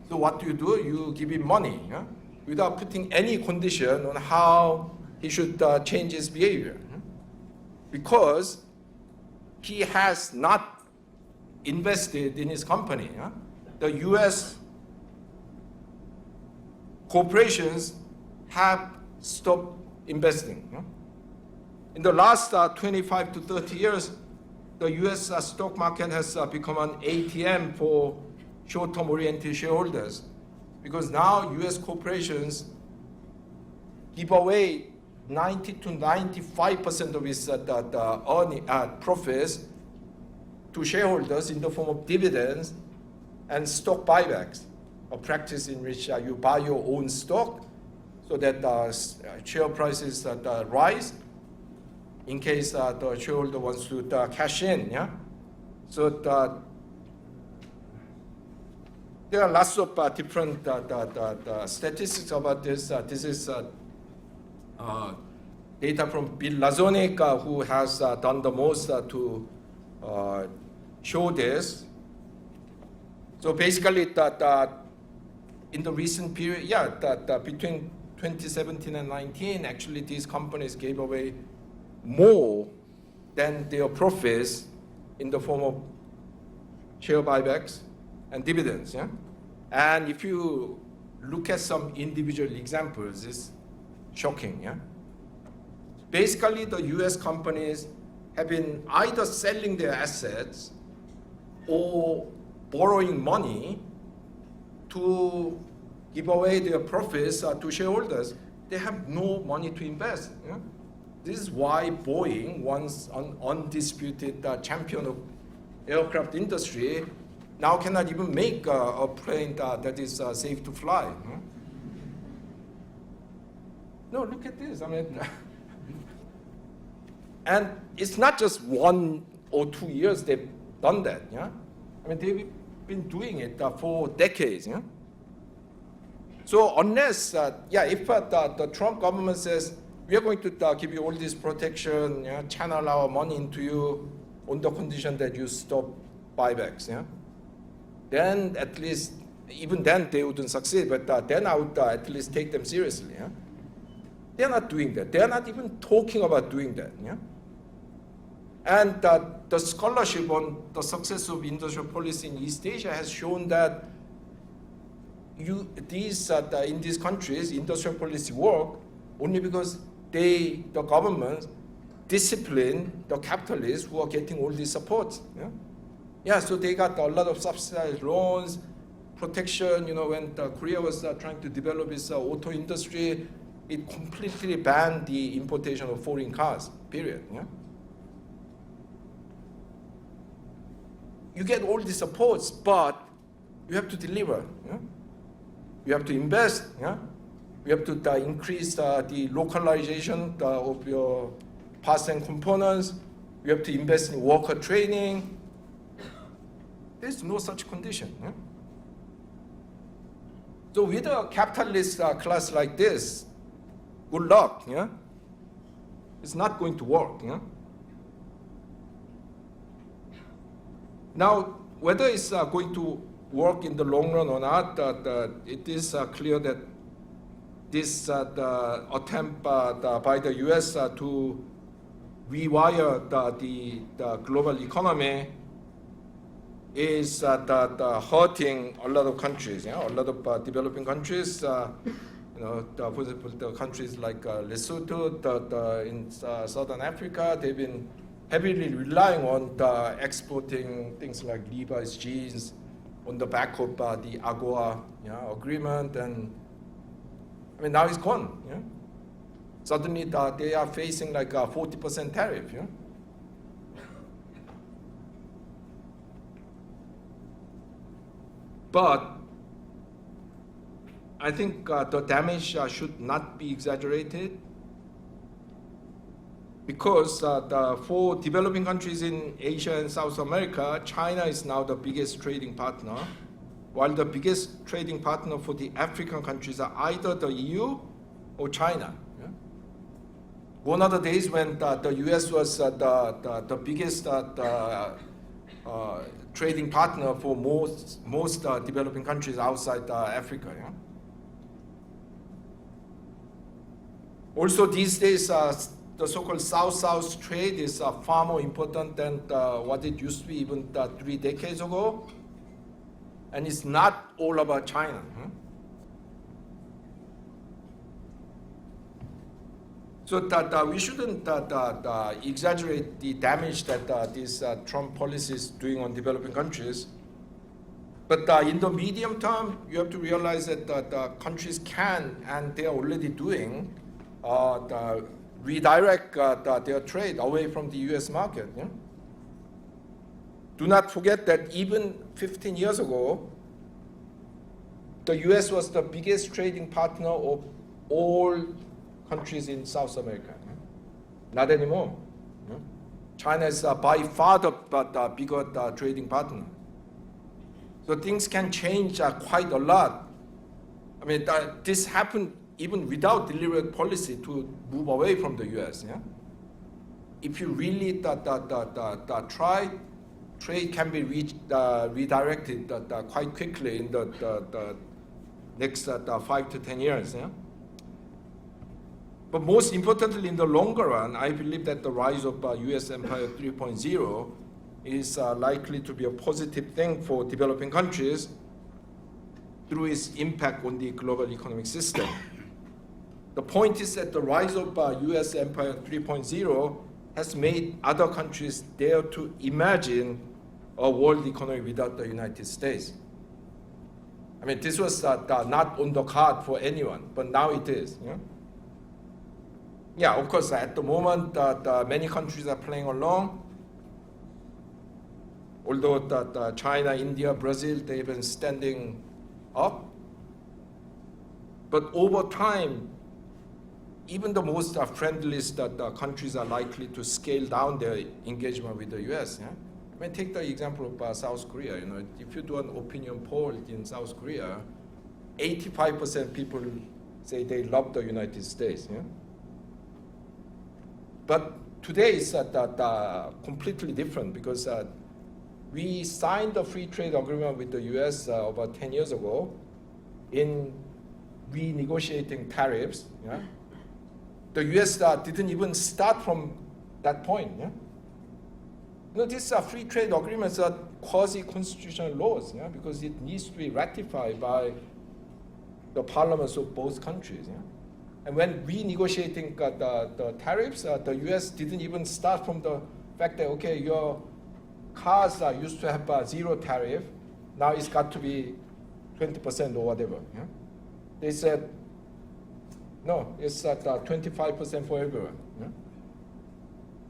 So what do? You give him money, yeah? Without putting any condition on how he should change his behavior. Yeah? Because he has not invested in his company. Yeah? The US corporations have stopped investing. Yeah? In the last 25 to 30 years, the US stock market has become an ATM for short-term oriented shareholders, because now US corporations give away 90 to 95% of its profits to shareholders in the form of dividends and stock buybacks, a practice in which you buy your own stock so that share prices rise in case the shareholder wants to cash in. Yeah? So there are lots of different statistics about this. This is data from Bill Lazonik, who has done the most to show this. So basically, in the recent period, between 2017 and 19, actually these companies gave away more than their profits in the form of share buybacks and dividends. Yeah? And if you look at some individual examples, it's shocking. Yeah? Basically, the US companies have been either selling their assets or borrowing money to give away their profits to shareholders. They have no money to invest. Yeah? This is why Boeing, once an undisputed champion of aircraft industry, now cannot even make a plane that is safe to fly. Huh? No, look at this. I mean, and it's not just 1 or 2 years they've done that. Yeah? I mean, they've been doing it for decades. Yeah? So unless, if the Trump government says, we are going to give you all this protection, channel our money into you on the condition that you stop buybacks, then at least, even then they wouldn't succeed, but then I would at least take them seriously. Yeah? They're not doing that. They're not even talking about doing that. Yeah? And the scholarship on the success of industrial policy in East Asia has shown that in these countries, industrial policy work only because the government discipline the capitalists who are getting all these supports. So they got a lot of subsidized loans, protection. When Korea was trying to develop its auto industry, it completely banned the importation of foreign cars, period. You get all these supports, but you have to deliver. You have to invest. You have to increase the localization of your parts and components. You have to invest in worker training. There's no such condition. So with a capitalist class like this, good luck. It's not going to work. Now, whether it's going to work in the long run or not, it is clear that this the attempt by the US to rewire the global economy is hurting a lot of countries. A lot of developing countries. For example, the countries like Lesotho, in Southern Africa, they've been heavily relying on exporting things like Levi's jeans on the back of the AGOA agreement, and I mean now it's gone. Suddenly they are facing like a 40% tariff. But I think the damage should not be exaggerated. because for developing countries in Asia and South America, China is now the biggest trading partner, while the biggest trading partner for the African countries are either the EU or China. Yeah? One of the days when the US was the biggest trading partner for most developing countries outside Africa. Yeah? Also these days, the so-called South-South trade is far more important than what it used to be even 3 decades ago. And it's not all about China. So that we shouldn't exaggerate the damage that this Trump policy is doing on developing countries. But in the medium term, you have to realize that countries can, and they are already doing, redirect their trade away from the US market. Yeah? Do not forget that even 15 years ago, the US was the biggest trading partner of all countries in South America. Yeah? Not anymore. Yeah? China is by far the bigger trading partner. So things can change quite a lot. I mean, this happened even without deliberate policy to move away from the US. Yeah? If you really try, trade can be redirected quite quickly in the next 5 to 10 years. Yeah? But most importantly, in the longer run, I believe that the rise of US Empire 3.0 is likely to be a positive thing for developing countries through its impact on the global economic system. The point is that the rise of US Empire 3.0 has made other countries dare to imagine a world economy without the United States. I mean, this was not on the card for anyone, but now it is. Yeah, yeah, of course, at the moment, many countries are playing along. Although China, India, Brazil, they've been standing up. But over time, even the most friendliest countries are likely to scale down their engagement with the US. Yeah? I mean, take the example of South Korea. You know, if you do an opinion poll in South Korea, 85% people say they love the United States. Yeah? But today is completely different because we signed a free trade agreement with the US about 10 years ago in renegotiating tariffs. Yeah? The US didn't even start from that point. Yeah? You know, these free trade agreements are quasi-constitutional laws, yeah? Because it needs to be ratified by the parliaments of both countries. Yeah? And when renegotiating the tariffs, the US didn't even start from the fact that, okay, your cars used to have zero tariff, now it's got to be 20% or whatever. Yeah? They said, no, it's at 25% for everyone. Yeah?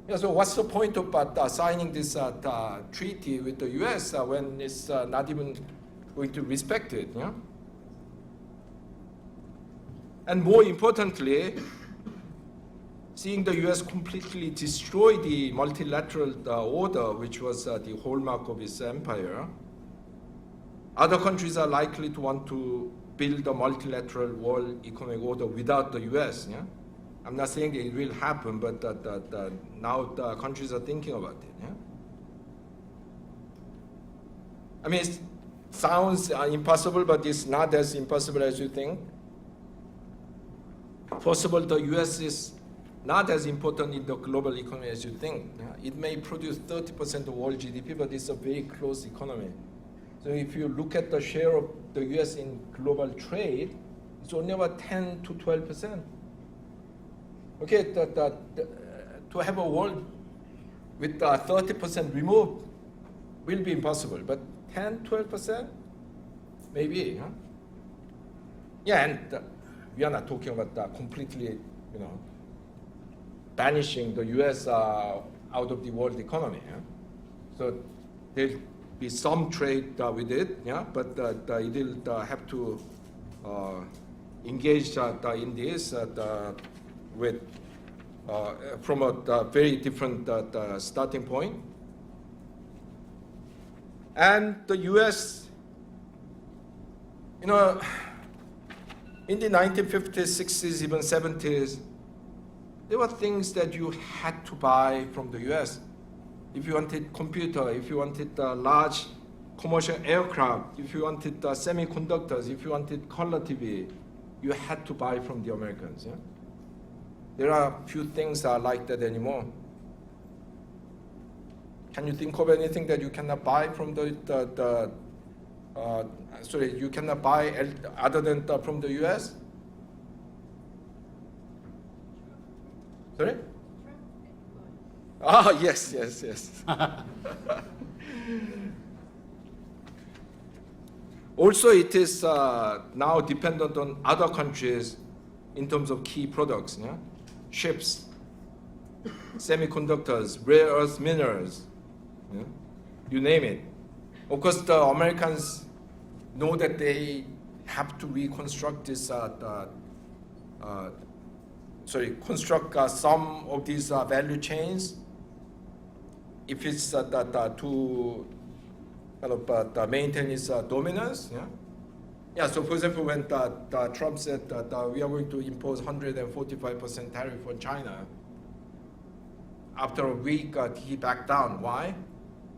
Yeah, so what's the point of signing this treaty with the US when it's not even going to respect it? Yeah? And more importantly, seeing the US completely destroy the multilateral order, which was the hallmark of its empire, other countries are likely to want to build a multilateral world economic order without the US. Yeah? I'm not saying it will happen, but now the countries are thinking about it. Yeah? I mean, it sounds impossible, but it's not as impossible as you think. First of all, the US is not as important in the global economy as you think. Yeah? It may produce 30% of world GDP, but it's a very close economy. So if you look at the share of the US in global trade, it's only about 10 to 12%. Okay, to have a world with 30% removed will be impossible, but 10, 12%, maybe. Huh? Yeah, and we are not talking about completely, banishing the US out of the world economy. Yeah? So there'll be some trade with it, yeah, but it will have to engage in this with from a very different starting point. And the US, you know, in the 1950s, 60s, even 70s, there were things that you had to buy from the US. If you wanted computer, if you wanted large commercial aircraft, if you wanted semiconductors, if you wanted color TV, you had to buy from the Americans. Yeah? There are few things like that anymore. Can you think of anything that you cannot buy from you cannot buy other than from the US? Sorry? Ah, yes. Also, it is now dependent on other countries in terms of key products, yeah? Ships, semiconductors, rare earth minerals, yeah? You name it. Of course, the Americans know that they have to reconstruct this, construct some of these value chains if it's to maintain its dominance. Yeah. So, for example, when Trump said that we are going to impose 145% tariff on China, after a week he backed down. Why?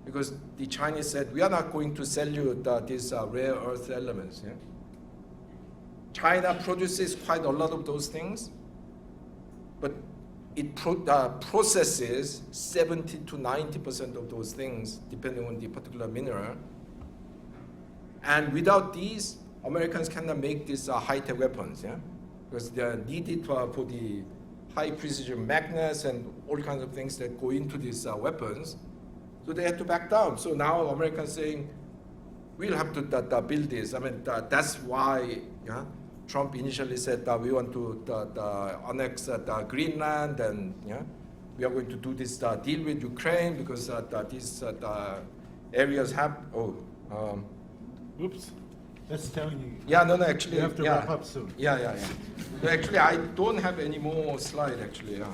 Because the Chinese said, we are not going to sell you these rare earth elements. Yeah? China produces quite a lot of those things, but it processes 70 to 90% of those things, depending on the particular mineral. And without these, Americans cannot make these high-tech weapons, yeah? Because they are needed for the high-precision magnets and all kinds of things that go into these weapons. So they had to back down. So now Americans saying, we'll have to build this. I mean, that's why Trump initially said that we want to annex Greenland, and we are going to do this deal with Ukraine because these areas have. Oops, that's telling you. Yeah, no, actually, you have to wrap up soon. Yeah. No, actually, I don't have any more slide. Actually, yeah.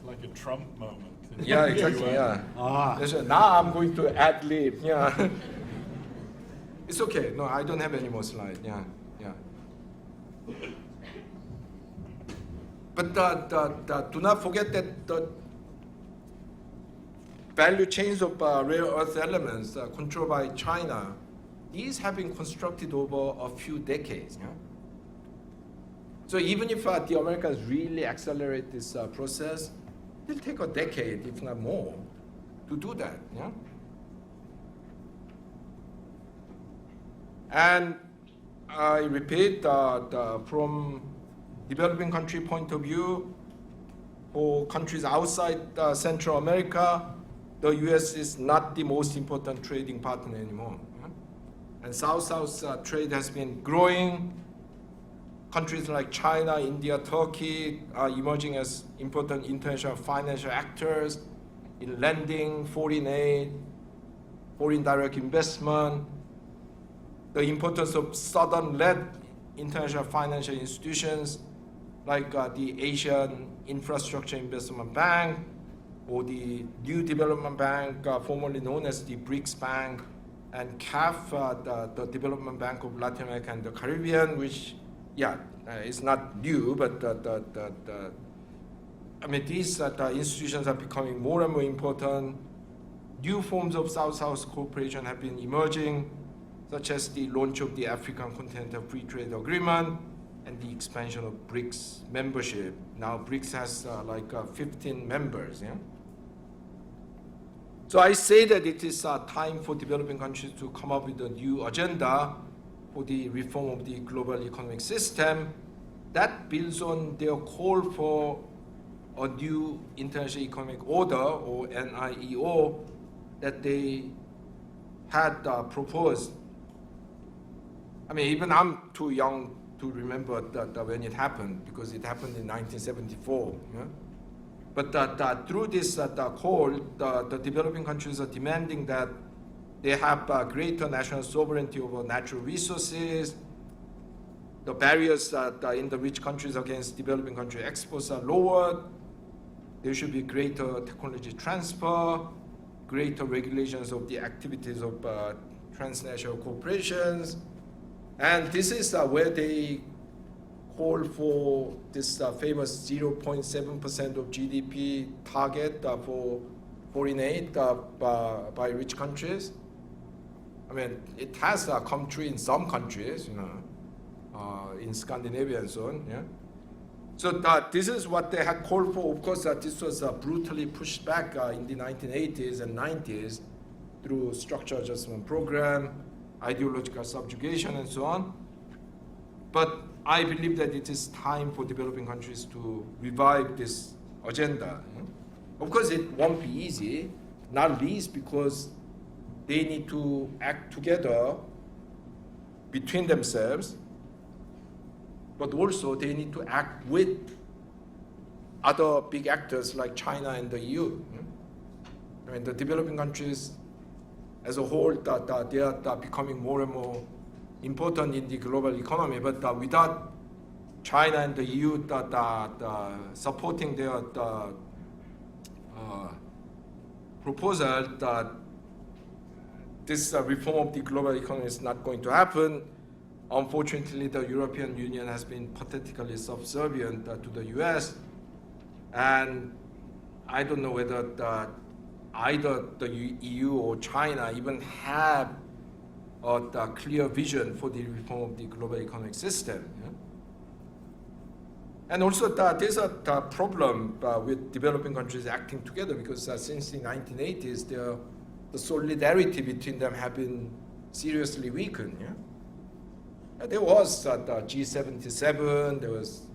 Like a Trump moment. Yeah, exactly. Yeah. Now I'm going to ad lib. Yeah. It's okay. No, I don't have any more slide. Yeah. But do not forget that the value chains of rare earth elements controlled by China, these have been constructed over a few decades. Yeah? So even if the Americans really accelerate this process, it'll take a decade, if not more, to do that. Yeah? And I repeat, from developing country point of view, for countries outside Central America, the US is not the most important trading partner anymore. Yeah? And South-South trade has been growing. Countries like China, India, Turkey are emerging as important international financial actors in lending, foreign aid, foreign direct investment. The importance of Southern-led international financial institutions like the Asian Infrastructure Investment Bank or the New Development Bank, formerly known as the BRICS Bank, and CAF, the Development Bank of Latin America and the Caribbean, which, is not new, but these institutions are becoming more and more important. New forms of South-South cooperation have been emerging, such as the launch of the African Continental Free Trade Agreement and the expansion of BRICS membership. Now BRICS has 15 members. Yeah? So I say that it is time for developing countries to come up with a new agenda for the reform of the global economic system that builds on their call for a new international economic order, or NIEO, that they had proposed. Even I'm too young to remember that when it happened, because it happened in 1974. Yeah? But through this call, the developing countries are demanding that they have greater national sovereignty over natural resources, the barriers that in the rich countries against developing country exports are lowered. There should be greater technology transfer, greater regulations of the activities of transnational corporations. And this is where they call for this famous 0.7% of GDP target for foreign aid by rich countries. I mean, it has come true in some countries, you know, in Scandinavia and so on. Yeah. So this is what they had called for. Of course, this was brutally pushed back in the 1980s and 90s through structural adjustment program, ideological subjugation, and so on. But I believe that it is time for developing countries to revive this agenda. Of course, it won't be easy, not least because they need to act together between themselves, but also they need to act with other big actors like China and the EU. I mean, the developing countries as a whole, they are becoming more and more important in the global economy, but without China and the EU supporting their proposal, that this reform of the global economy is not going to happen. Unfortunately, the European Union has been pathetically subservient to the US, and I don't know whether either the EU or China even have a clear vision for the reform of the global economic system. Yeah? And also there's a problem with developing countries acting together, because since the 1980s, the solidarity between them have been seriously weakened. Yeah? There was G77, there was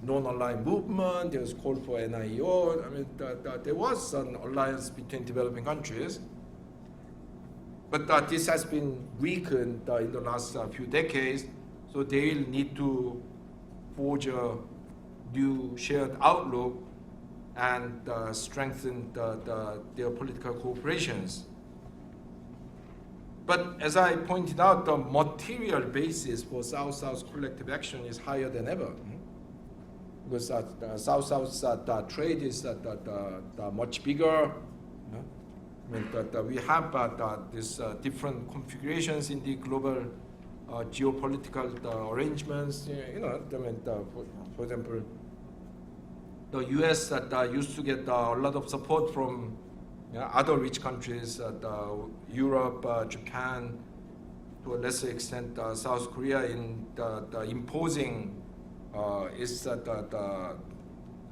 non-aligned movement, there was call for NIEO. I mean, there was an alliance between developing countries, but this has been weakened in the last few decades, so they'll need to forge a new shared outlook and strengthen their political cooperations. But as I pointed out, the material basis for South-South collective action is higher than ever. Because South-South trade is much bigger. I mean, we have these different configurations in the global geopolitical arrangements. You know, I mean, for example, the U.S. used to get a lot of support from other rich countries, Europe, Japan, to a lesser extent South Korea, in the imposing its kind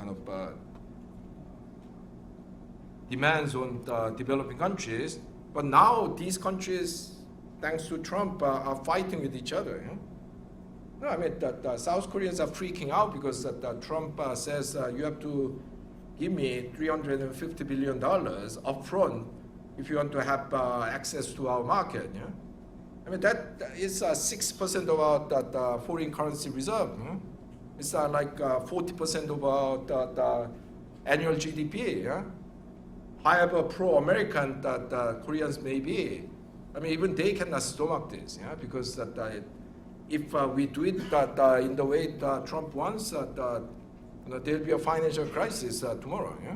of demands on developing countries. But now these countries, thanks to Trump, are fighting with each other. No, I mean, the South Koreans are freaking out because Trump says you have to give me $350 billion upfront if you want to have access to our market. Yeah? I mean, that is 6% of our foreign currency reserve. Yeah? It's like 40% of our annual GDP. Yeah? However pro-American that Koreans may be, I mean, even they cannot stomach this, yeah? Because if we do it in the way that Trump wants, there'll be a financial crisis tomorrow. Yeah.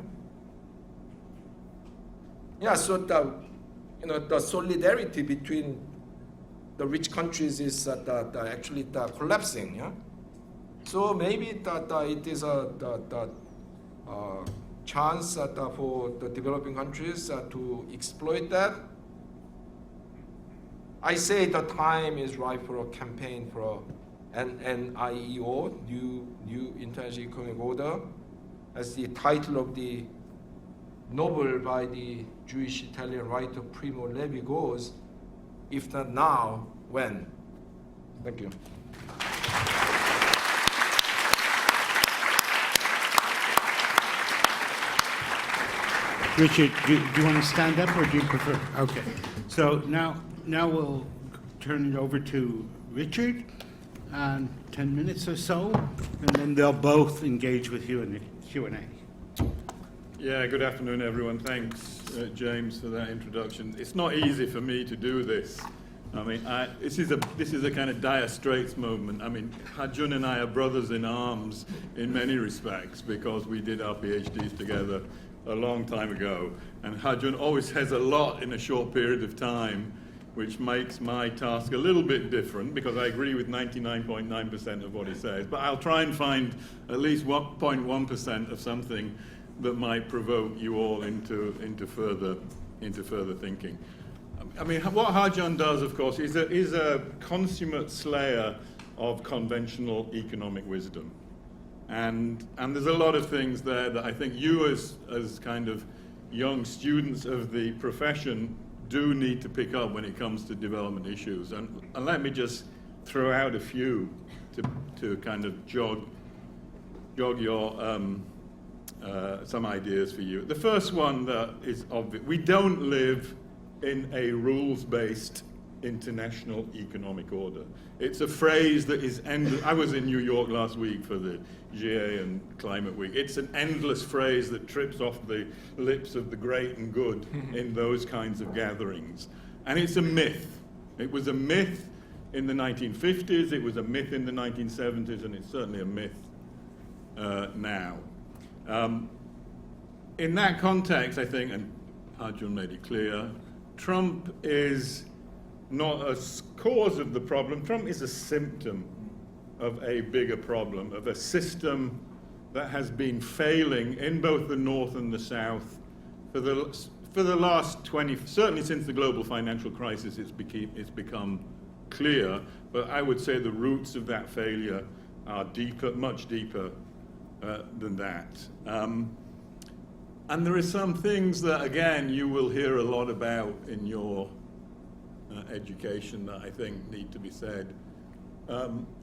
Yeah. So the solidarity between the rich countries is actually collapsing. Yeah. So maybe it is a chance for the developing countries to exploit that. I say the time is right for a campaign for NNIEO, New International Economic Order, as the title of the novel by the Jewish Italian writer Primo Levi goes, if not now, when? Thank you. Richard, do you want to stand up or do you prefer? Okay. So now we'll turn it over to Richard, 10 minutes or so, and then they'll both engage with you in the Q&A. Yeah, good afternoon, everyone. Thanks, James, for that introduction. It's not easy for me to do this I mean, this is a kind of dire straits moment. I mean, Ha-Joon and I are brothers in arms in many respects because we did our PhDs together a long time ago. And Ha-Joon always says a lot in a short period of time, which makes my task a little bit different because I agree with 99.9% of what he says. But I'll try and find at least 0.1% of something that might provoke you all into further thinking. I mean, what Ha-Joon does, of course, is a consummate slayer of conventional economic wisdom. And there's a lot of things there that I think you as kind of young students of the profession do need to pick up when it comes to development issues. And let me just throw out a few to kind of jog your some ideas for you. The first one that is obvious: we don't live in a rules-based international economic order. It's a phrase that is endless. I was in New York last week for the GA and Climate Week. It's an endless phrase that trips off the lips of the great and good in those kinds of gatherings. And it's a myth. It was a myth in the 1950s, it was a myth in the 1970s, and it's certainly a myth now. In that context, I think, and Ha-Joon made it clear, Trump is not a cause of the problem. Trump is a symptom of a bigger problem, of a system that has been failing in both the North and the South for the last 20, certainly since the global financial crisis, it's become clear, but I would say the roots of that failure are deeper, much deeper than that. And there are some things that, again, you will hear a lot about in your education that I think need to be said.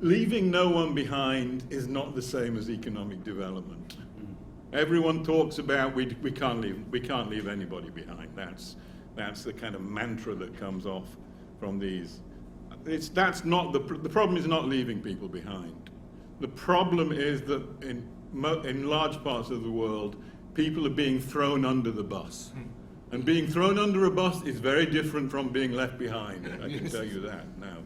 Leaving no one behind is not the same as economic development. Everyone talks about we can't leave anybody behind. That's the kind of mantra that comes off from these. That's not the problem is not leaving people behind. The problem is that in large parts of the world, people are being thrown under the bus. And being thrown under a bus is very different from being left behind. I can tell you that now.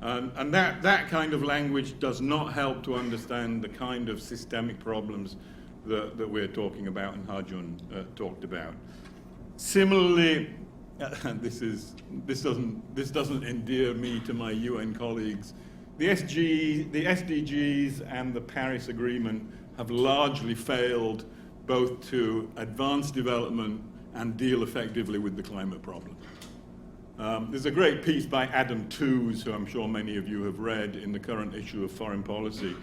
And that kind of language does not help to understand the kind of systemic problems that we're talking about and Ha-Joon talked about. Similarly, this doesn't endear me to my UN colleagues. The SDGs and the Paris Agreement have largely failed both to advance development and deal effectively with the climate problem. There's a great piece by Adam Tooze, who I'm sure many of you have read in the current issue of Foreign Policy,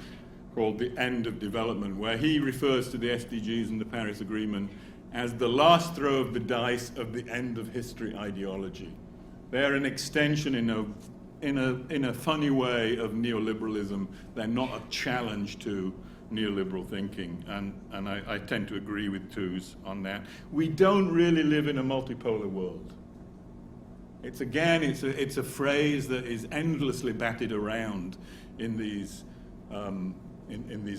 called The End of Development, where he refers to the SDGs and the Paris Agreement as the last throw of the dice of the end of history ideology. They're an extension in a funny way of neoliberalism. They're not a challenge to neoliberal thinking, and I tend to agree with Tooze on that. We don't really live in a multipolar world. It's a phrase that is endlessly batted around in these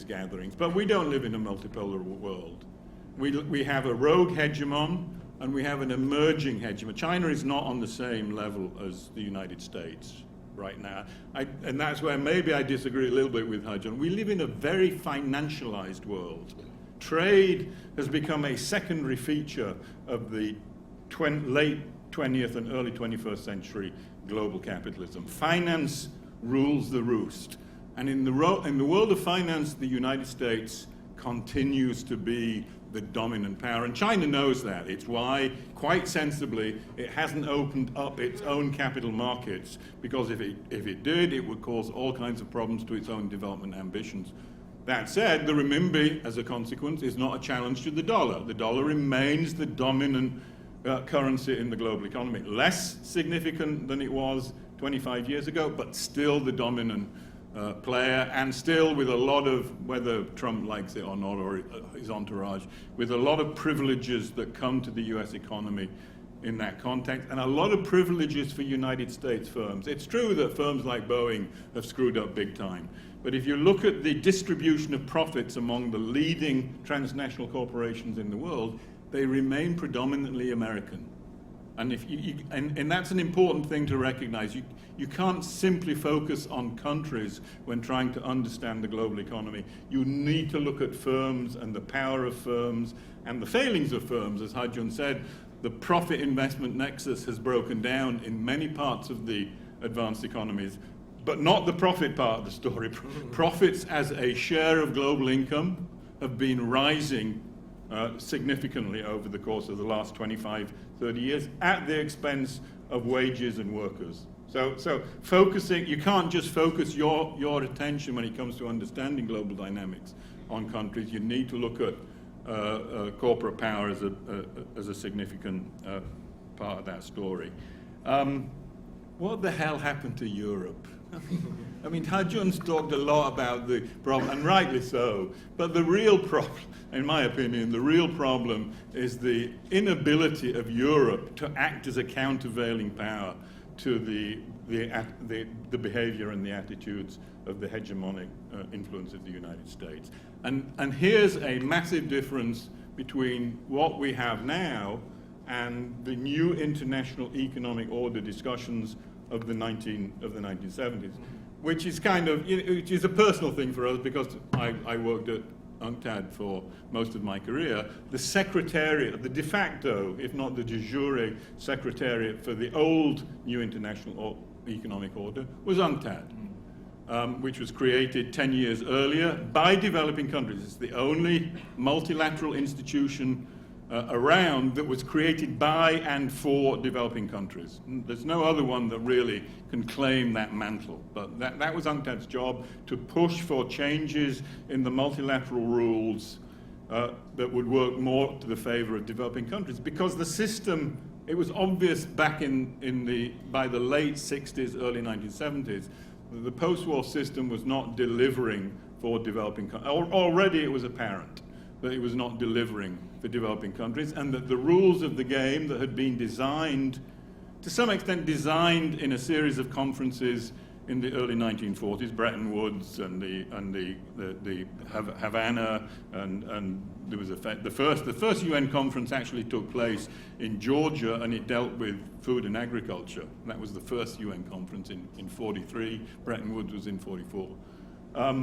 gatherings, but we don't live in a multipolar world. We have a rogue hegemon and we have an emerging hegemon. China is not on the same level as the United States right now. And that's where maybe I disagree a little bit with Ha-Joon. We live in a very financialized world. Trade has become a secondary feature of the late 20th and early 21st century global capitalism. Finance rules the roost. And in the world of finance, the United States continues to be the dominant power, and China knows that. It's why, quite sensibly, it hasn't opened up its own capital markets, because if it did, it would cause all kinds of problems to its own development ambitions. That said, the renminbi, as a consequence, is not a challenge to the dollar. The dollar remains the dominant currency in the global economy. Less significant than it was 25 years ago, but still the dominant player, and still with a lot of, whether Trump likes it or not, or his entourage, with a lot of privileges that come to the US economy in that context, and a lot of privileges for United States firms. It's true that firms like Boeing have screwed up big time, but if you look at the distribution of profits among the leading transnational corporations in the world, they remain predominantly American. And and that's an important thing to recognize. You can't simply focus on countries when trying to understand the global economy. You need to look at firms and the power of firms and the failings of firms. As Ha-Joon said, the profit investment nexus has broken down in many parts of the advanced economies, but not the profit part of the story. Profits as a share of global income have been rising significantly over the course of the last 25, 30 years at the expense of wages and workers. So focusing, you can't just focus your attention when it comes to understanding global dynamics on countries. You need to look at corporate power as a significant part of that story. What the hell happened to Europe? I mean, Ha-Joon's talked a lot about the problem, and rightly so, but the real problem, in my opinion, the real problem is the inability of Europe to act as a countervailing power to the behavior and the attitudes of the hegemonic influence of the United States. And here's a massive difference between what we have now and the new international economic order discussions of the 1970s, which is kind of, which is a personal thing for us because I worked at UNCTAD for most of my career. The secretariat, the de facto, if not the de jure secretariat for the old new international economic order was UNCTAD, which was created 10 years earlier by developing countries. It's the only multilateral institution around that was created by and for developing countries. There's no other one that really can claim that mantle, but that was UNCTAD's job, to push for changes in the multilateral rules that would work more to the favor of developing countries, because the system, it was obvious back by the late 60s, early 1970s, that the post-war system was not delivering for developing countries. Already it was apparent that it was not delivering for developing countries, and that the rules of the game that had been designed, to some extent designed in a series of conferences in the early 1940s, Bretton Woods and the Havana, and there was the first UN conference actually took place in Georgia, and it dealt with food and agriculture. That was the first UN conference in 43. Bretton Woods was in 44.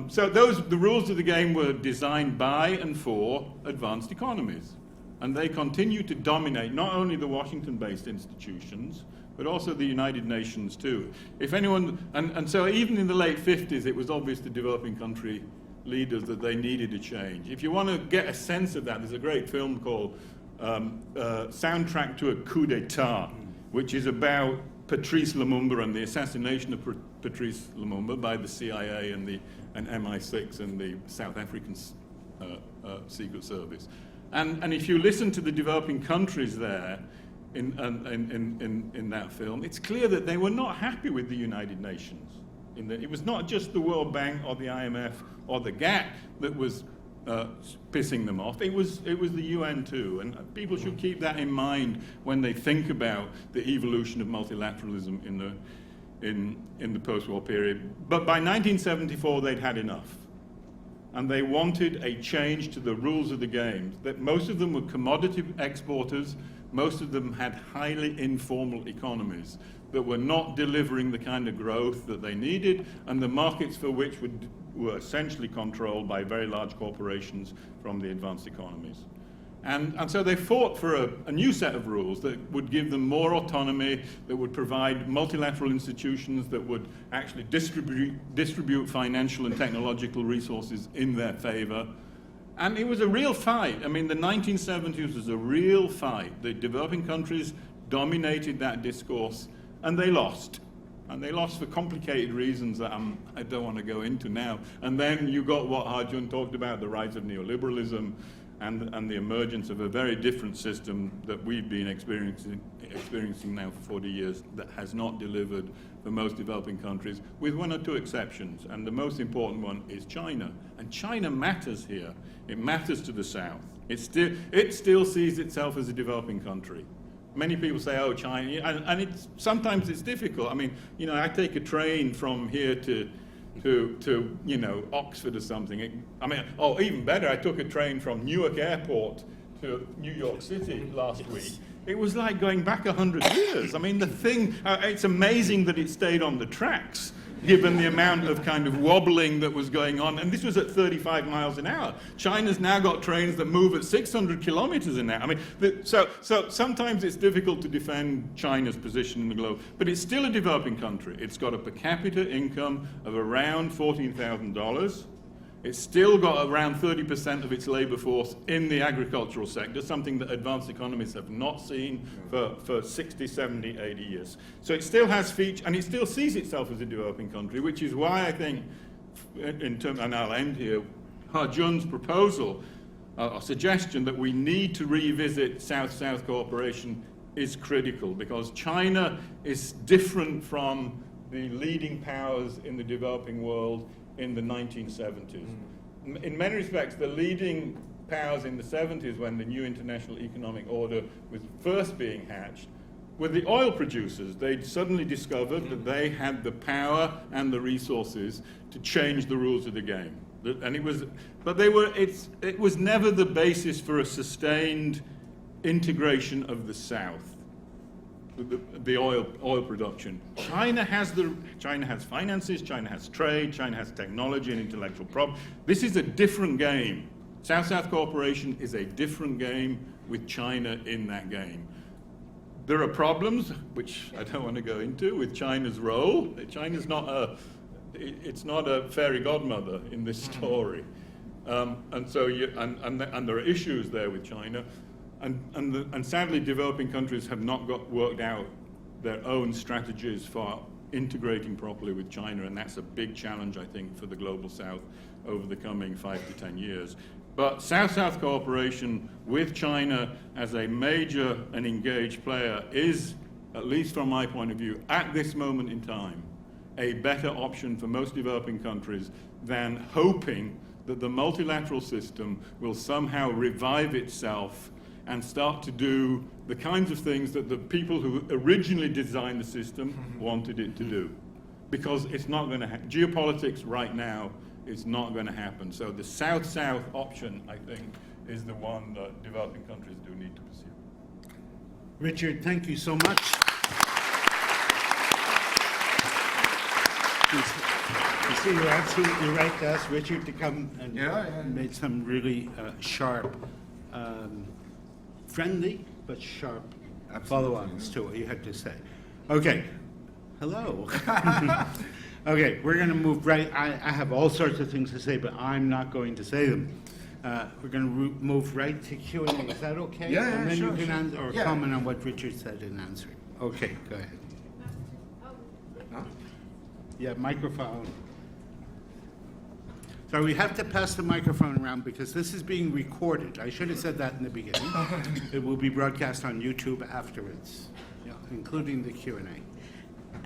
So the rules of the game were designed by and for advanced economies. And they continue to dominate not only the Washington-based institutions, but also the United Nations too. If anyone, and so even in the late 50s, it was obvious to developing country leaders that they needed a change. If you want to get a sense of that, there's a great film called Soundtrack to a Coup d'etat, which is about Patrice Lumumba and the assassination of Patrice Lumumba by the CIA and MI6 and the South African Secret Service. And if you listen to the developing countries there in that film, it's clear that they were not happy with the United Nations. It was not just the World Bank or the IMF or the GATT that was pissing them off. It was the UN too, and people should keep that in mind when they think about the evolution of multilateralism in the post-war period. But by 1974, they'd had enough. And they wanted a change to the rules of the game. That most of them were commodity exporters, most of them had highly informal economies that were not delivering the kind of growth that they needed, and the markets for which were essentially controlled by very large corporations from the advanced economies. And so they fought for a new set of rules that would give them more autonomy, that would provide multilateral institutions that would actually distribute financial and technological resources in their favor. And it was a real fight. I mean, the 1970s was a real fight. The developing countries dominated that discourse, and they lost. And they lost for complicated reasons that I don't want to go into now. And then you got what Ha-Joon talked about, the rise of neoliberalism, and the emergence of a very different system that we've been experiencing now for 40 years that has not delivered for most developing countries, with one or two exceptions. And the most important one is China. And China matters here. It matters to the South. It still sees itself as a developing country. Many people say, oh, China, and sometimes it's difficult. I mean, I take a train from here to Oxford or something. Even better, I took a train from Newark Airport to New York City last week. it was like going back 100 years. I mean, the thing, it's amazing that it stayed on the tracks, given the amount of kind of wobbling that was going on. And this was at 35 miles an hour. China's now got trains that move at 600 kilometers an hour. I mean, so sometimes it's difficult to defend China's position in the globe, but it's still a developing country. It's got a per capita income of around $14,000. It's still got around 30% of its labor force in the agricultural sector, something that advanced economies have not seen for 60, 70, 80 years. So it still has features, and it still sees itself as a developing country, which is why I think, and I'll end here, Ha-Joon's proposal, a suggestion that we need to revisit South-South cooperation is critical, because China is different from the leading powers in the developing world in the 1970s. In many respects, the leading powers in the 70s, when the new international economic order was first being hatched, were the oil producers. They'd suddenly discovered that they had the power and the resources to change the rules of the game. And it was never the basis for a sustained integration of the South. The oil production. China has finances, China has trade, China has technology and intellectual property. This is a different game. South-South cooperation is a different game with China in that game. There are problems, which I don't want to go into, with China's role. China's not a fairy godmother in this story. And there are issues there with China. And sadly, developing countries have not worked out their own strategies for integrating properly with China, and that's a big challenge, I think, for the Global South over the coming 5 to 10 years. But South-South cooperation with China as a major and engaged player is, at least from my point of view, at this moment in time, a better option for most developing countries than hoping that the multilateral system will somehow revive itself and start to do the kinds of things that the people who originally designed the system wanted it to do. Because it's not going to happen. Geopolitics right now is not going to happen. So the South-South option, I think, is the one that developing countries do need to pursue. Richard, thank you so much. You see, you're absolutely right to ask Richard to come and made some really sharp, friendly but sharp follow-ons to what you had to say. Okay, hello. Okay, we're going to move right. I have all sorts of things to say, but I'm not going to say them. We're going to move right to Q&A. Is that okay? Yeah, and then sure, you can answer or yeah. comment on what Richard said in answering. Okay, go ahead. Huh? Yeah, microphone. So we have to pass the microphone around because this is being recorded. I should have said that in the beginning. It will be broadcast on YouTube afterwards, yeah, including the Q&A.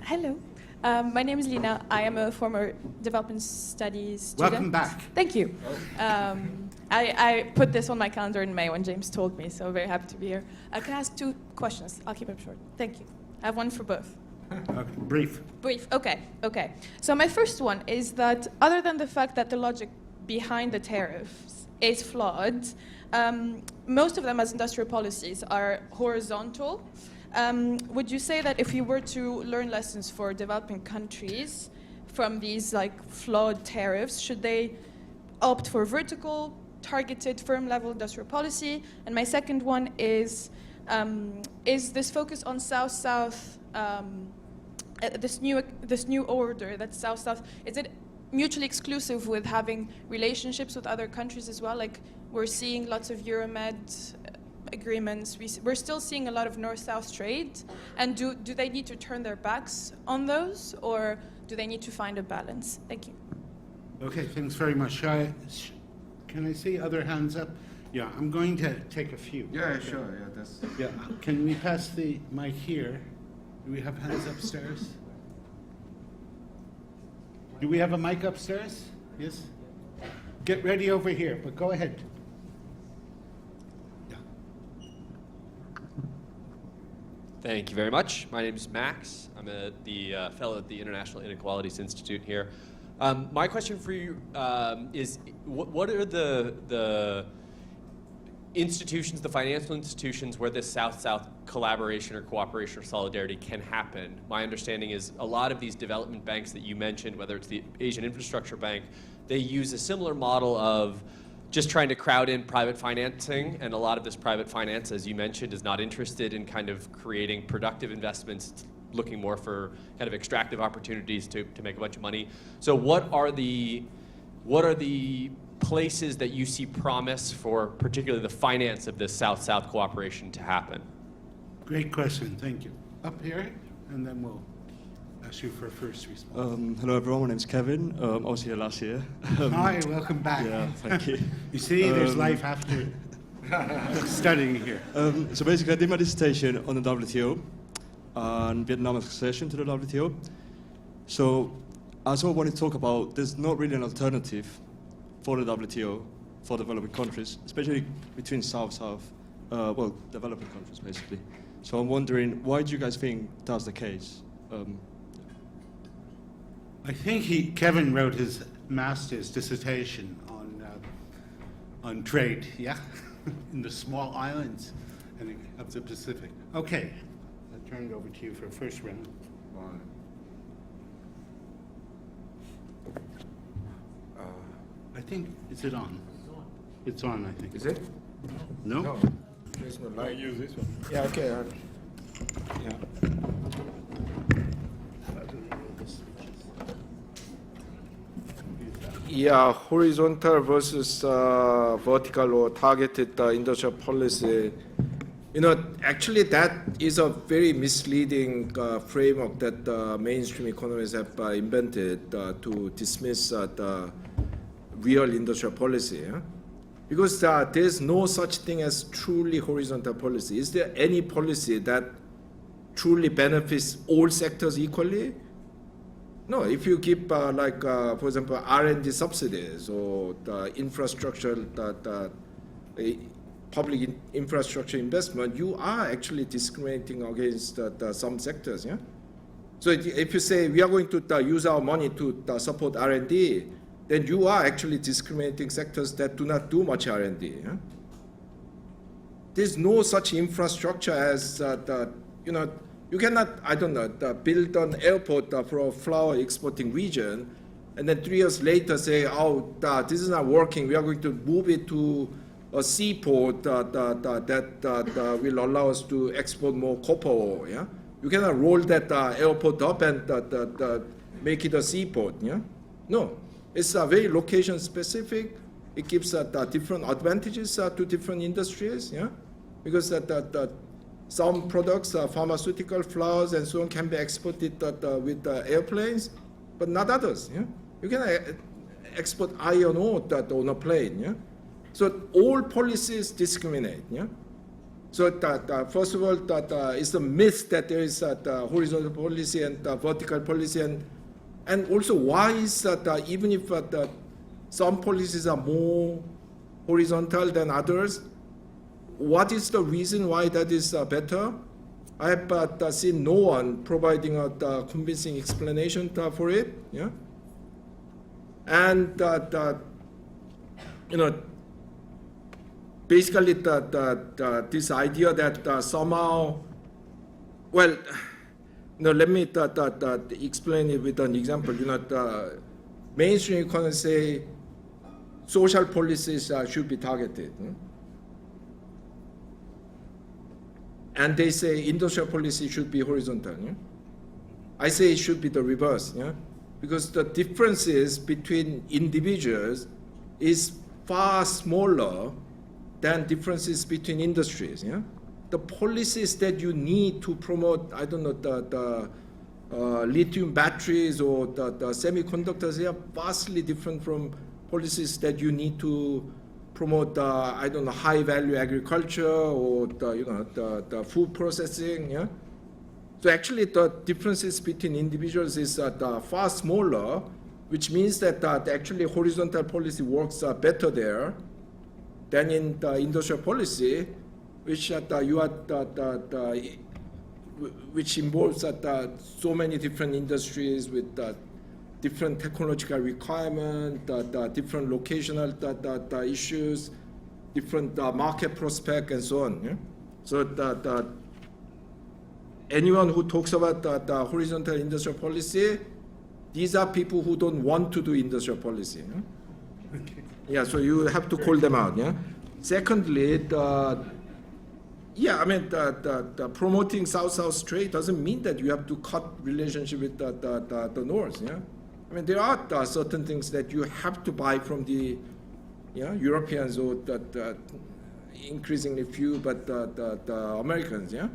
Hello. My name is Lina. I am a former development studies student. Welcome back. Thank you. I put this on my calendar in May when James told me, so very happy to be here. I can ask 2 questions. I'll keep them short. Thank you. I have one for both. Okay, brief. Brief, okay. So my first one is that other than the fact that the logic behind the tariffs is flawed, most of them as industrial policies are horizontal. Would you say that if you were to learn lessons for developing countries from these flawed tariffs, should they opt for vertical, targeted, firm-level industrial policy? And my second one is this focus on South-South, this new order that's South-South, is it mutually exclusive with having relationships with other countries as well? Like we're seeing lots of Euromed agreements. We're still seeing a lot of North-South trade. And do they need to turn their backs on those, or do they need to find a balance? Thank you. Okay, thanks very much. Can I see other hands up? Yeah, I'm going to take a few. Yeah, Okay. sure. Yeah, that's. Yeah, can we pass the mic here? Do we have hands upstairs? Do we have a mic upstairs? Yes? Get ready over here, but go ahead. Yeah. Thank you very much. My name is Max. I'm the fellow at the International Inequalities Institute here. My question for you is, what are the institutions, the financial institutions where this South-South collaboration or cooperation or solidarity can happen. My understanding is a lot of these development banks that you mentioned, whether it's the Asian Infrastructure Bank, they use a similar model of just trying to crowd in private financing, and a lot of this private finance, as you mentioned, is not interested in kind of creating productive investments. It's looking more for kind of extractive opportunities to make a bunch of money. So what are the places that you see promise for particularly the finance of this South-South cooperation to happen? Great question, thank you. Up here, and then we'll ask you for a first response. Hello everyone, my name's Kevin. I was here last year. Hi, welcome back. Yeah, thank you. You see, there's life after studying here. So basically I did my dissertation on the WTO and Vietnam's accession to the WTO. So I also want to talk about there's not really an alternative for the WTO for developing countries, especially between South-South, well, developing countries basically. So I'm wondering, why do you guys think that's the case? I think Kevin wrote his master's dissertation on trade, yeah, in the small islands of the Pacific. Okay, I'll turn it over to you for a first round. I think, is it on? It's on, I think. Is it? No? No. There's no I light. use this one. Yeah, okay. Yeah. Yeah, horizontal versus vertical or targeted industrial policy. You know, actually that is a very misleading framework that mainstream economists have invented to dismiss the real industrial policy. Yeah? Because there's no such thing as truly horizontal policy. Is there any policy that truly benefits all sectors equally? No, if you keep for example, R&D subsidies or the infrastructure, the public infrastructure investment, you are actually discriminating against some sectors. Yeah. So if you say we are going to use our money to support R&D, then you are actually discriminating sectors that do not do much R&D. Yeah? There's no such infrastructure as you cannot, I don't know, build an airport for a flower exporting region, and then 3 years later say, oh, this is not working. We are going to move it to a seaport that will allow us to export more copper ore. Yeah, you cannot roll that airport up and make it a seaport. Yeah, no, it's very location specific. It gives different advantages to different industries. Yeah, because some products, pharmaceutical, flowers, and so on, can be exported with airplanes, but not others. Yeah? You can export iron ore on a plane. Yeah? So all policies discriminate. Yeah? So first of all, it's a myth that there is horizontal policy and vertical policy, and also why is that even if some policies are more horizontal than others, what is the reason why that is better? I have seen no one providing a convincing explanation for it. Yeah, and basically this idea that somehow, well, let me explain it with an example. Mainstream economists say social policies should be targeted. And they say industrial policy should be horizontal. Yeah? I say it should be the reverse. Yeah? Because the differences between individuals is far smaller than differences between industries. Yeah? The policies that you need to promote, I don't know, the lithium batteries or the semiconductors, they are vastly different from policies that you need to promote I don't know, high value agriculture or the food processing. Yeah. So actually the differences between individuals is far smaller, which means that actually horizontal policy works better there than in the industrial policy, which which involves so many different industries with different technological requirements, different locational issues, different market prospect and so on. Yeah? So anyone who talks about the horizontal industrial policy, these are people who don't want to do industrial policy. Yeah? Yeah, so you have to call them out. Yeah. Secondly, the promoting South-South trade doesn't mean that you have to cut relationship with the North. Yeah. I mean, there are certain things that you have to buy from the Europeans or increasingly few, but the Americans. Yeah.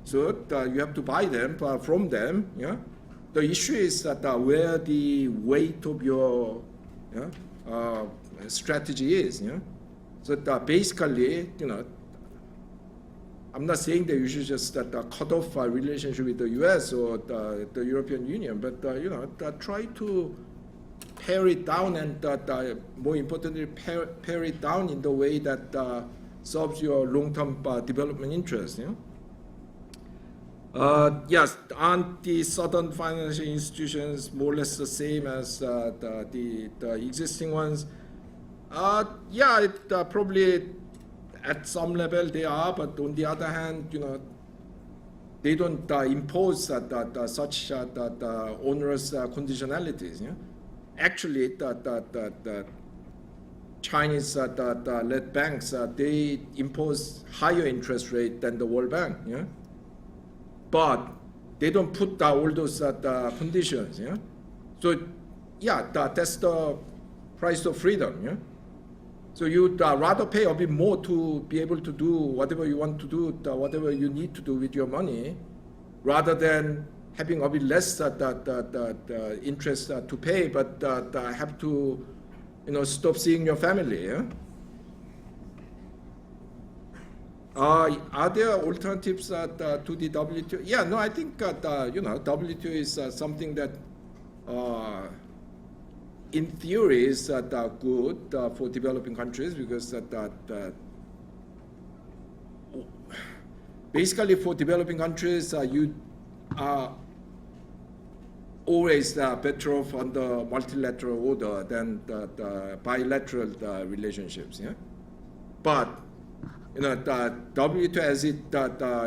So you have to buy them from them. Yeah. The issue is that where the weight of your strategy is. Yeah. So basically, I'm not saying that you should just cut off a relationship with the U.S. or the European Union, but try to pare it down, and more importantly, pare it down in the way that serves your long-term development interests. Yes, aren't the southern financial institutions more or less the same as the existing ones? Probably at some level they are, but on the other hand, they don't impose such onerous conditionalities. Yeah? Actually, the Chinese led banks, they impose higher interest rate than the World Bank. Yeah? But they don't put all those conditions. Yeah? So, that's the price of freedom. Yeah? So you'd rather pay a bit more to be able to do whatever you want to do, whatever you need to do with your money, rather than having a bit less interest to pay, but have to, stop seeing your family. Yeah? Are there alternatives to the WTO? Yeah, no, I think WTO is something that. In theory, is good for developing countries, because basically for developing countries, you are always better off under multilateral order than the bilateral relationships. Yeah? But the WTO as it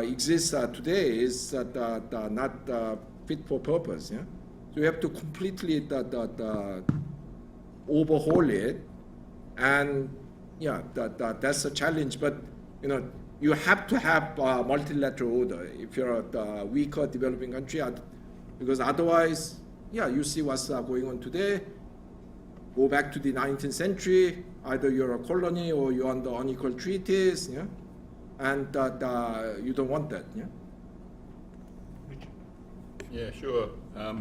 exists today is not fit for purpose. Yeah? So you have to completely overhaul it, and that's a challenge. But you have to have multilateral order if you're a weaker developing country, because otherwise, you see what's going on today. Go back to the 19th century. Either you're a colony or you're under unequal treaties. Yeah, and you don't want that. Yeah. Yeah, sure. I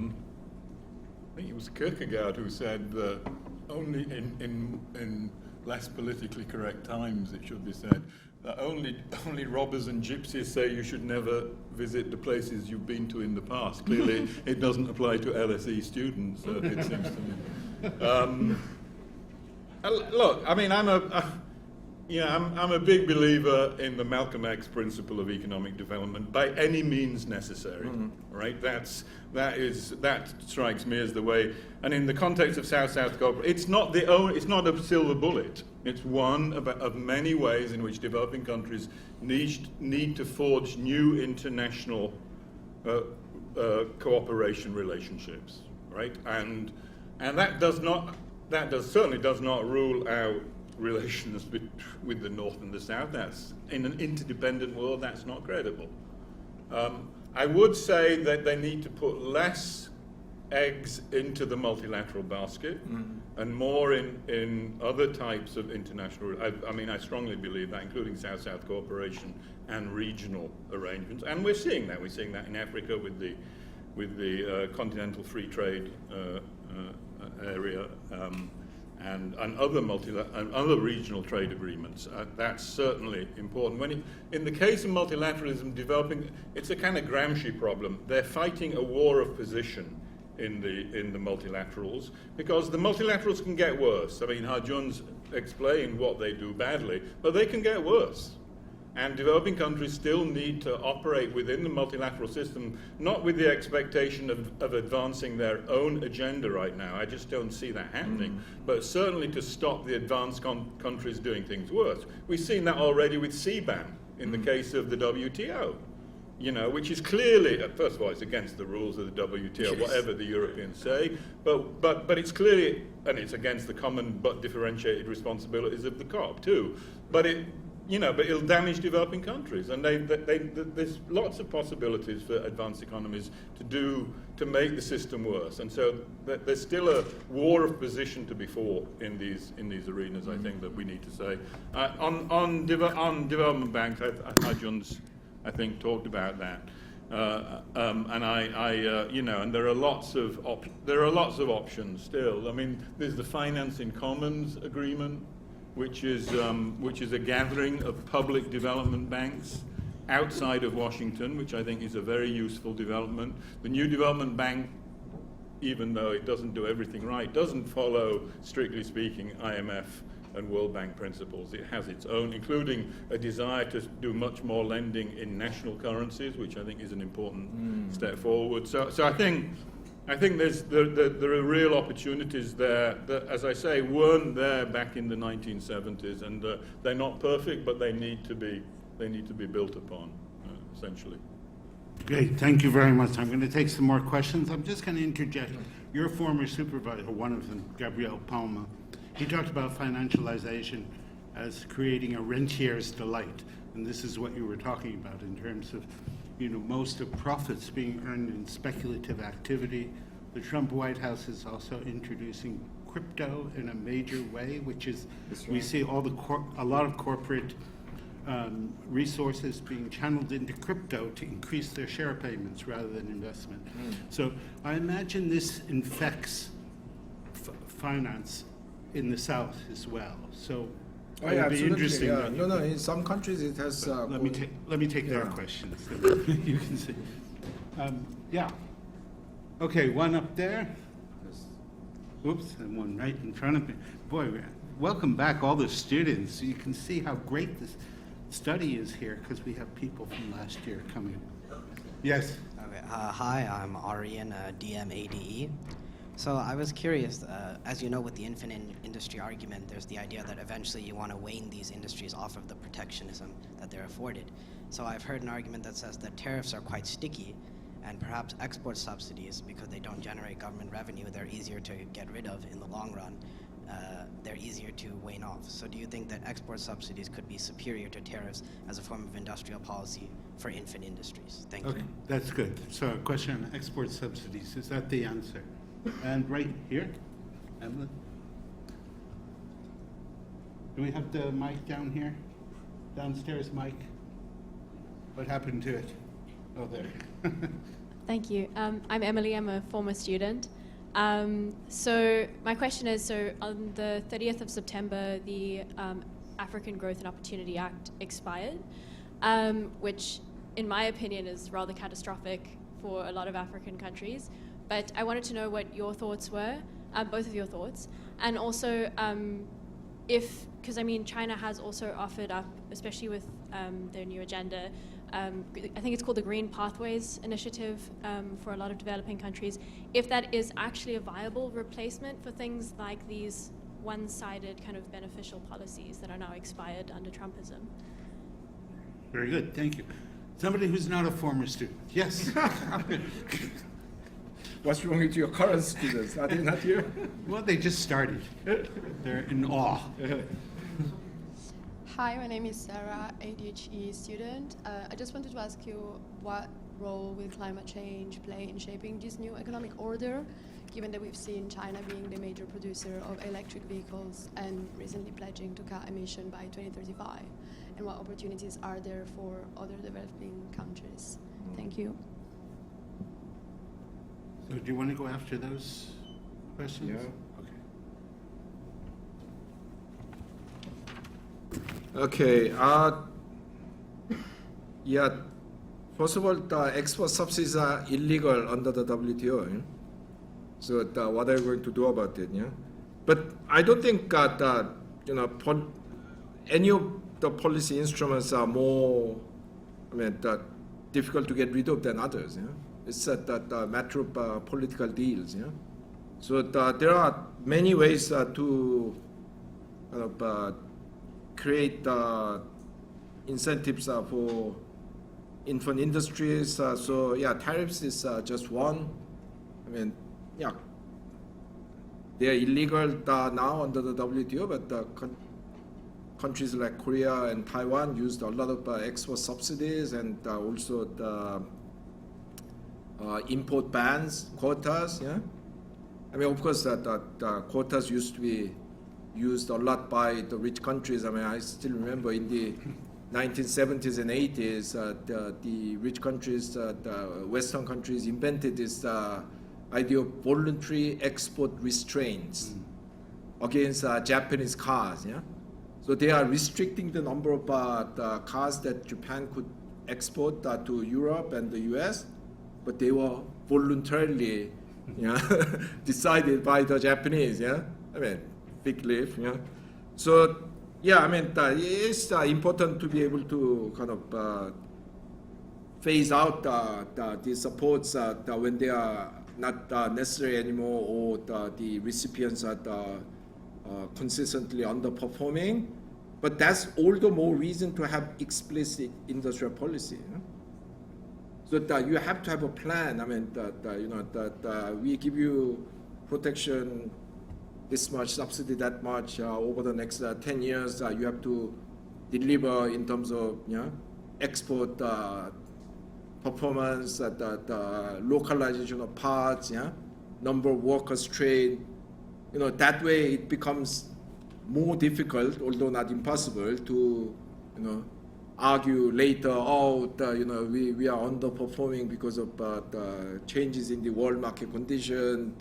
think it was Kierkegaard who said that only in less politically correct times, it should be said, that only robbers and gypsies say you should never visit the places you've been to in the past. Clearly, it doesn't apply to LSE students, it seems to me. Look, I mean, I'm a big believer in the Malcolm X principle of economic development by any means necessary, right? That strikes me as the way. And in the context of South-South cooperation, it's not a silver bullet. It's one of many ways in which developing countries need to forge new international cooperation relationships, right? And that certainly does not rule out relations with the North and the South. That's, in an interdependent world, that's not credible. I would say that they need to put less eggs into the multilateral basket and more in other types of international. I strongly believe that, including South-South cooperation and regional arrangements. And we're seeing that. We're seeing that in Africa with the continental free trade area. And other regional trade agreements. That's certainly important. In the case of multilateralism developing, it's a kind of Gramsci problem. They're fighting a war of position in the multilaterals, because the multilaterals can get worse. I mean, Ha-Joon's explained what they do badly, but they can get worse. And developing countries still need to operate within the multilateral system, not with the expectation of advancing their own agenda right now. I just don't see that happening. But certainly to stop the advanced countries doing things worse. We've seen that already with CBAM in the case of the WTO, you know, which is clearly, first of all, it's against the rules of the WTO, whatever the Europeans say, but it's clearly, and it's against the common but differentiated responsibilities of the COP too. But it'll damage developing countries, and there's lots of possibilities for advanced economies to make the system worse. And so there's still a war of position to be fought in these arenas. I think that we need to say on development banks. Ha-Joon's, I think, talked about that, and and there are lots of options still. I mean, there's the Finance in Commons agreement, which is a gathering of public development banks outside of Washington, which I think is a very useful development. The new development bank, even though it doesn't do everything right, doesn't follow, strictly speaking, IMF and World Bank principles. It has its own, including a desire to do much more lending in national currencies, which I think is an important step forward. So I think there are real opportunities there that, as I say, weren't there back in the 1970s, and they're not perfect, but they need to be built upon, essentially. Great, thank you very much. I'm going to take some more questions. I'm just going to interject. Your former supervisor, one of them, Gabriel Palma, he talked about financialization as creating a rentier's delight, and this is what you were talking about in terms of, you know, most of profits being earned in speculative activity. The Trump White House is also introducing crypto in a major way, which is, we see a lot of corporate resources being channeled into crypto to increase their share payments rather than investment. So I imagine this infects finance in the South as well. So it would be absolutely. interesting. Yeah. No, in some countries it has. Let me take their questions. You can see. Yeah. Okay, one up there. Oops, and one right in front of me. Boy, welcome back, all the students. You can see how great this study is here because we have people from last year coming. Yes. Okay. Hi, I'm Arian, DMADE. So I was curious, as you know, with the infinite industry argument, there's the idea that eventually you want to wane these industries off of the protectionism that they're afforded. So I've heard an argument that says that tariffs are quite sticky, and perhaps export subsidies, because they don't generate government revenue, they're easier to get rid of in the long run. They're easier to wane off. So do you think that export subsidies could be superior to tariffs as a form of industrial policy for infant industries? Thank you. Okay, that's good. So a question on export subsidies, is that the answer? And right here, Emily? Do we have the mic down here? Downstairs mic? What happened to it? Oh, there. Thank you. I'm Emily. I'm a former student. So my question is, so on the 30th of September, the African Growth and Opportunity Act expired, which in my opinion is rather catastrophic for a lot of African countries. But I wanted to know what your thoughts were, both of your thoughts, and also because I mean, China has also offered up, especially with their new agenda, I think it's called the Green Pathways Initiative for a lot of developing countries, if that is actually a viable replacement for things like these one-sided kind of beneficial policies that are now expired under Trumpism. Very good, thank you. Somebody who's not a former student. Yes. What's wrong with your current students? Are they not here? Well, they just started. They're in awe. Hi, my name is Sarah, ADHE student. I just wanted to ask you, what role will climate change play in shaping this new economic order, given that we've seen China being the major producer of electric vehicles and recently pledging to cut emission by 2035? And what opportunities are there for other developing countries? Thank you. So do you want to go after those questions? Yeah. Okay. Yeah. First of all, the export subsidies are illegal under the WTO. Yeah? So what are you going to do about it? Yeah. But I don't think that any the policy instruments are more, difficult to get rid of than others. Yeah? It's a matter of political deals. Yeah? So there are many ways to create incentives for infant industries. So yeah, tariffs is just one. Yeah, they are illegal now under the WTO, but countries like Korea and Taiwan used a lot of export subsidies and also the import bans, quotas. Yeah, of course, the quotas used to be used a lot by the rich countries. I still remember in the 1970s and 80s, the rich countries, the Western countries invented this idea of voluntary export restraints against Japanese cars. Yeah? So they are restricting the number of the cars that Japan could export to Europe and the US, but they were voluntarily decided by the Japanese. Yeah? Big leap. Yeah? So yeah, it's important to be able to kind of phase out the supports when they are not necessary anymore, or the recipients are consistently underperforming. But that's all the more reason to have explicit industrial policy. So that you have to have a plan. That we give you protection, this much subsidy, that much over the next 10 years. You have to deliver in terms of export performance, the localization of parts, number of workers trained. That way it becomes more difficult, although not impossible, to argue later, we are underperforming because of the changes in the world market condition.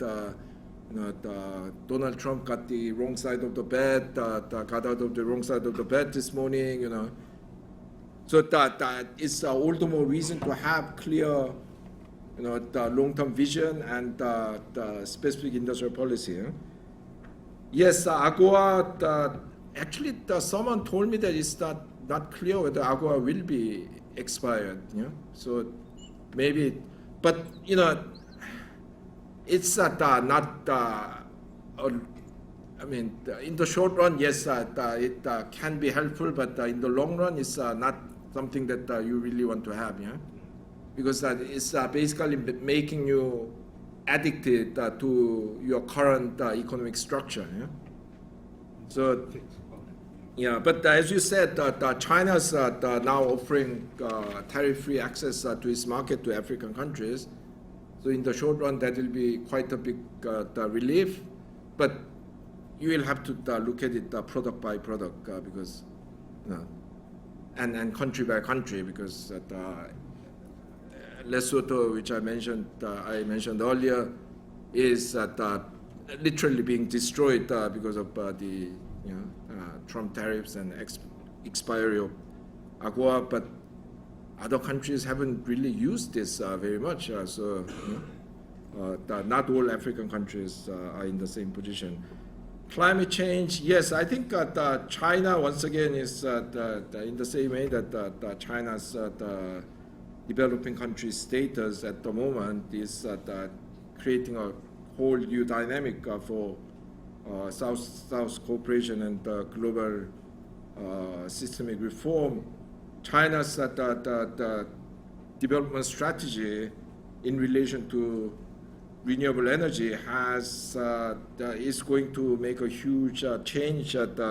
Donald Trump got the wrong side of the bed, got out of the wrong side of the bed this morning, So that is all the more reason to have clear, the long-term vision and the specific industrial policy. Yes, AGOA, actually someone told me that it's not clear whether AGOA will be expired. So maybe, but it's not. In the short run, yes, it can be helpful, but in the long run, it's not something that you really want to have, because it's basically making you addicted to your current economic structure. So, but as you said, China's now offering tariff-free access to its market to African countries. So in the short run, that will be quite a big relief, but you will have to look at it product by product because, and country by country, because Lesotho, which I mentioned earlier, is literally being destroyed because of the Trump tariffs and expiry of AGOA, but other countries haven't really used this very much. So not all African countries are in the same position. Climate change, yes, I think China, once again, is in the same way that China's developing country status at the moment is creating a whole new dynamic for South cooperation and global systemic reform. China's the development strategy in relation to renewable energy is going to make a huge change, have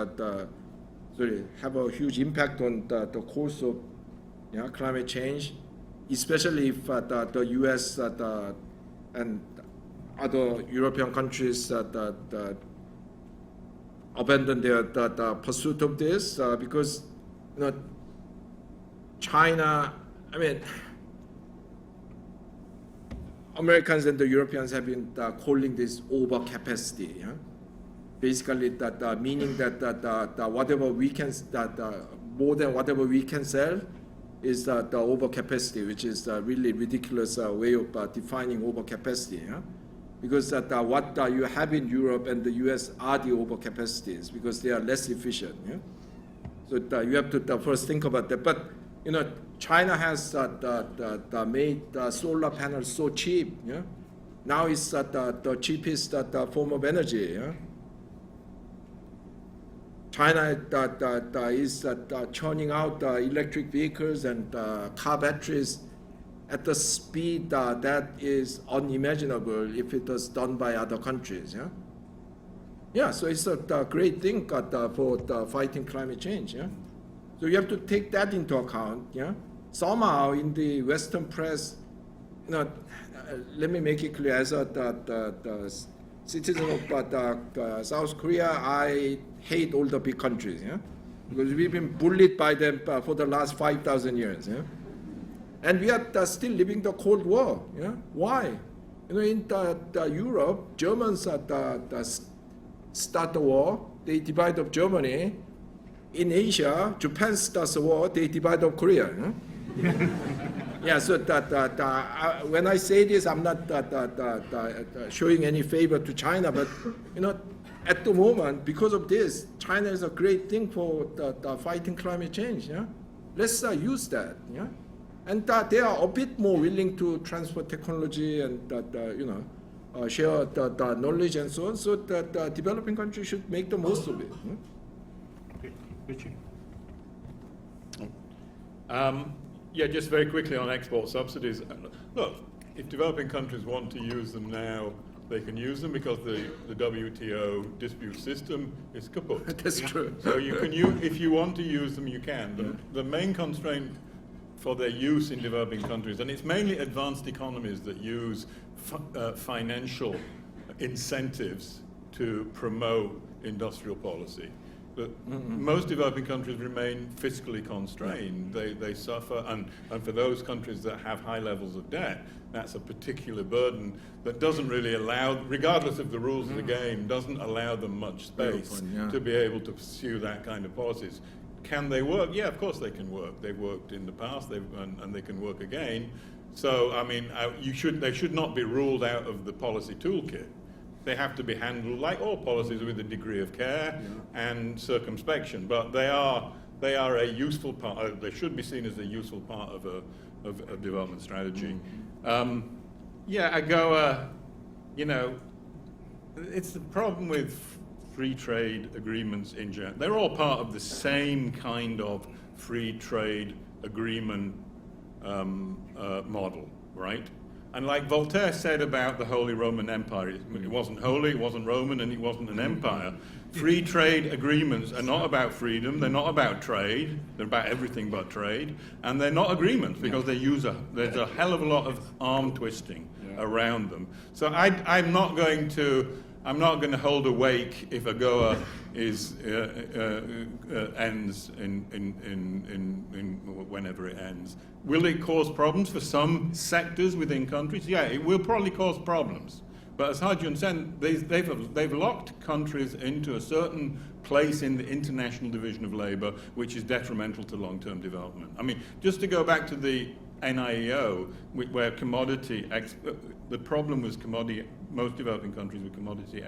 a huge impact on the course of climate change, especially if the US and other European countries abandon their pursuit of this, because China, Americans and the Europeans have been calling this overcapacity. Basically, meaning that whatever we can, more than whatever we can sell, is the overcapacity, which is a really ridiculous way of defining overcapacity. Because what you have in Europe and the US are the overcapacities, because they are less efficient. So you have to first think about that. But you know, China has made solar panels so cheap. Yeah? Now it's the cheapest form of energy. Yeah? China is churning out electric vehicles and car batteries at the speed that is unimaginable if it was done by other countries. Yeah, yeah. So it's a great thing for fighting climate change. Yeah, so you have to take that into account. Yeah, somehow in the Western press, you know, let me make it clear as a citizen of South Korea, I hate all the big countries, yeah? Because we've been bullied by them for the last 5,000 years. Yeah? And we are still living the Cold War. Yeah? Why? You know, in Europe, Germans start the war, they divide up Germany. In Asia, Japan starts the war, they divide up Korea. Yeah? Yeah, so when I say this, I'm not showing any favor to China, but you know, at the moment, because of this, China is a great thing for fighting climate change. Yeah, let's use that. Yeah, and they are a bit more willing to transfer technology and you know, share the knowledge and so on. So that developing countries should make the most of it. Yeah? Okay, Richard. Yeah, just very quickly on export subsidies. Look, if developing countries want to use them now, they can use them because the WTO dispute system is kaput. That's true. So you can use, if you want to use them, you can. The main constraint for their use in developing countries, and it's mainly advanced economies that use financial incentives to promote industrial policy. But most developing countries remain fiscally constrained. They suffer, and for those countries that have high levels of debt, that's a particular burden that doesn't really allow, regardless of the rules of the game, doesn't allow them much space to be able to pursue that kind of policies. Can they work? Yeah, of course they can work. They've worked in the past, and they can work again. So, I mean, they should not be ruled out of the policy toolkit. They have to be handled like all policies with a degree of care and circumspection, but they are a useful part. They should be seen as a useful part of development strategy. Yeah, AGOA, you know, it's the problem with free trade agreements in general. They're all part of the same kind of free trade agreement model, right? And like Voltaire said about the Holy Roman Empire, it wasn't holy, it wasn't Roman, and it wasn't an empire. Free trade agreements are not about freedom, they're not about trade, they're about everything but trade, and they're not agreements because there's a hell of a lot of arm twisting around them. So I'm not going to hold a wake if AGOA ends in whenever it ends. Will it cause problems for some sectors within countries? Yeah, it will probably cause problems. But as Ha-Joon said, they've locked countries into a certain place in the international division of labor, which is detrimental to long-term development. I mean, just to go back to the NIEO, where the problem was most developing countries were commodity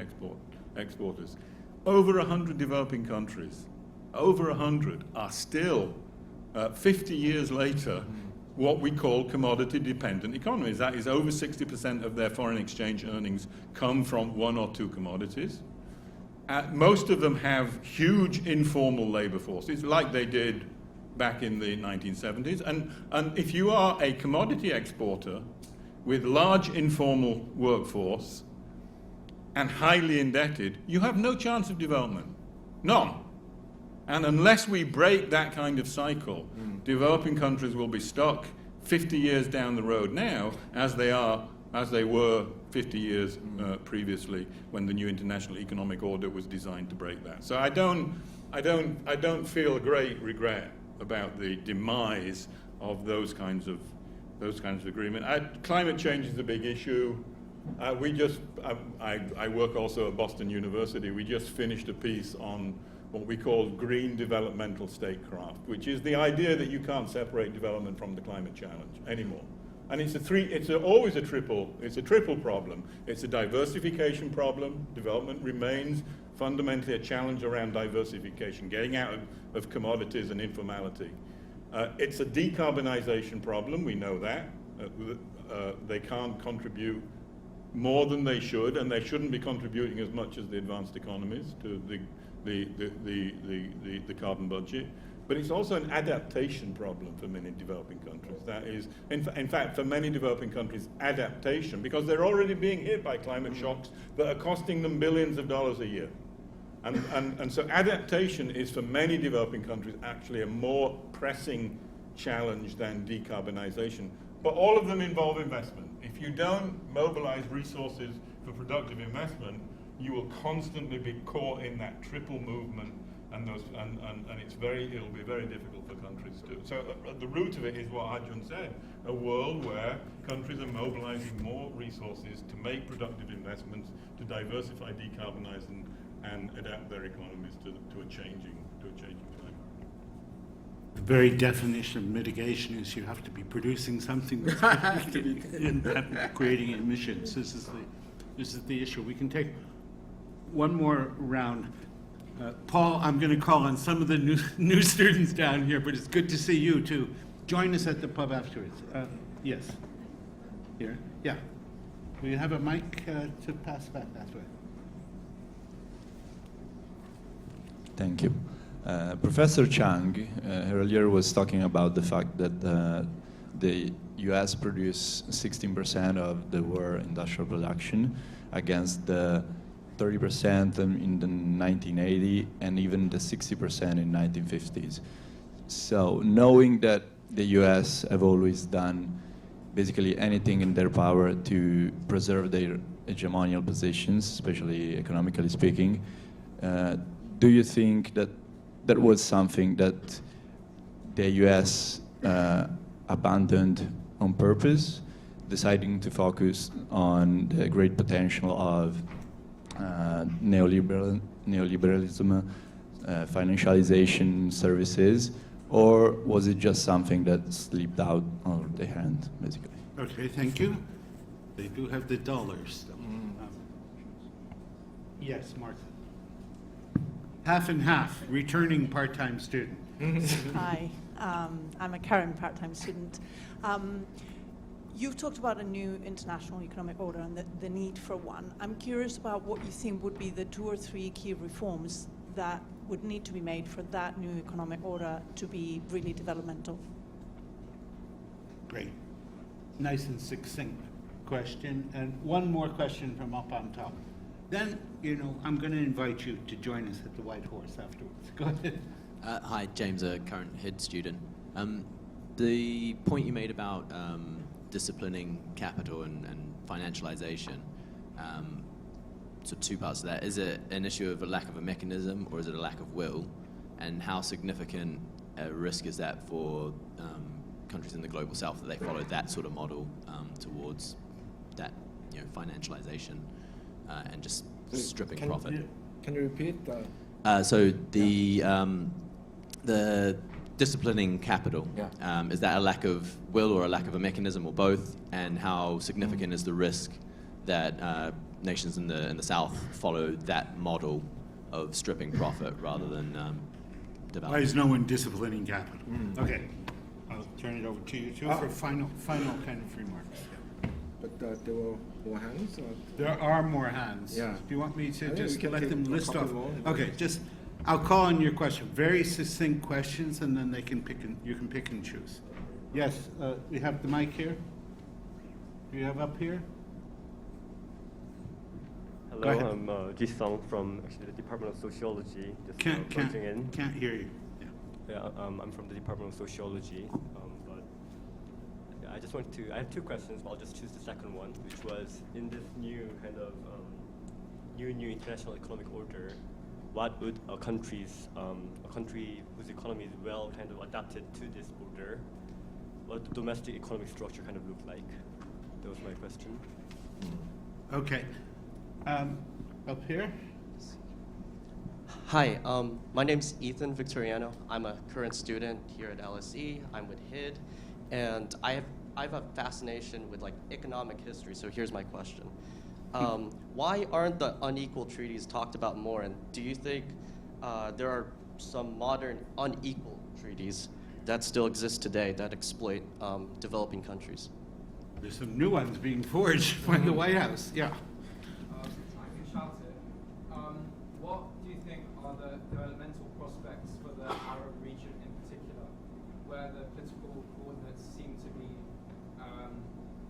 exporters. Over 100 developing countries, over 100, are still, 50 years later, what we call commodity-dependent economies. That is, over 60% of their foreign exchange earnings come from one or two commodities. Most of them have huge informal labor forces, like they did back in the 1970s. And if you are a commodity exporter with large informal workforce and highly indebted, you have no chance of development. None. And unless we break that kind of cycle, developing countries will be stuck 50 years down the road now, as they were 50 years previously, when the new international economic order was designed to break that. So I don't feel a great regret about the demise of those kinds of agreement. Climate change is a big issue. I work also at Boston University. We just finished a piece on what we call green developmental statecraft, which is the idea that you can't separate development from the climate challenge anymore. And it's always a triple problem. It's a diversification problem. Development remains fundamentally a challenge around diversification, getting out of commodities and informality. It's a decarbonization problem, we know that. They can't contribute more than they should, and they shouldn't be contributing as much as the advanced economies to the carbon budget. But it's also an adaptation problem for many developing countries. That is, in fact, for many developing countries, adaptation, because they're already being hit by climate shocks that are costing them billions of dollars a year. And so adaptation is, for many developing countries, actually a more pressing challenge than decarbonization. But all of them involve investment. If you don't mobilize resources for productive investment, you will constantly be caught in that triple movement, and it'll be very difficult for countries to. So at the root of it is what Ha-Joon said: a world where countries are mobilizing more resources to make productive investments, to diversify, decarbonize, and adapt their economies to a changing climate. The very definition of mitigation is you have to be producing something that's creating emissions. This is the issue. We can take one more round. Paul, I'm going to call on some of the new students down here, but it's good to see you too. Join us at the pub afterwards. Yes. Here. Yeah. Do you have a mic to pass back that way? Thank you. Professor Chang earlier was talking about the fact that the US produced 16% of the world industrial production against the 30% in the 1980 and even the 60% in 1950s. So knowing that the US have always done basically anything in their power to preserve their hegemonial positions, especially economically speaking, do you think that that was something that the US abandoned on purpose, deciding to focus on the great potential of neoliberalism, financialization services, or was it just something that slipped out of their hand, basically? Okay, thank you. They do have the dollars. Yes, Martha. Half and half, returning part-time student. Hi, I'm a current part-time student. You've talked about a new international economic order and the need for one. I'm curious about what you think would be the 2 or 3 key reforms that would need to be made for that new economic order to be really developmental. Great. Nice and succinct question. And one more question from up on top. Then, I'm going to invite you to join us at the White Horse afterwards. Go ahead. Hi, James, a current HID student. The point you made about disciplining capital and financialization, so 2 parts of that. Is it an issue of a lack of a mechanism, or is it a lack of will? And how significant a risk is that for countries in the global south that they follow that sort of model towards that financialization and just stripping profit? Can you repeat? So the disciplining capital, is that a lack of will or a lack of a mechanism, or both? And how significant is the risk that nations in the South follow that model of stripping profit rather than development? Why is no one disciplining capital? Okay, I'll turn it over to you two for final kind of remarks. But there were more hands? There are more hands. Yeah. Do you want me to I think we just can let take them a list couple off? more. Okay, I'll call on your question. Very succinct questions, and then you can pick and choose. Yes, we have the mic here. Do you have up here? Hello, I'm Discussant from actually the Department of Sociology. Just Can't hear you. Yeah, I'm from the Department of Sociology. But yeah, I have 2 questions, but I'll just choose the second one, which was in this new kind of new international economic order, what would a country whose economy is well kind of adapted to this order, what the domestic economic structure kind of look like? That was my question. Okay. Up here? Hi, my name's Ethan Victoriano. I'm a current student here at LSE. I'm with HID, and I have I have a fascination with like economic history, so here's my question. Why aren't the unequal treaties talked about more, and do you think there are some modern unequal treaties that still exist today that exploit developing countries? There's some new ones being forged by the White House, yeah. I can shout it. What do you think are the developmental prospects for the Arab region in particular, where the political coordinates seem to be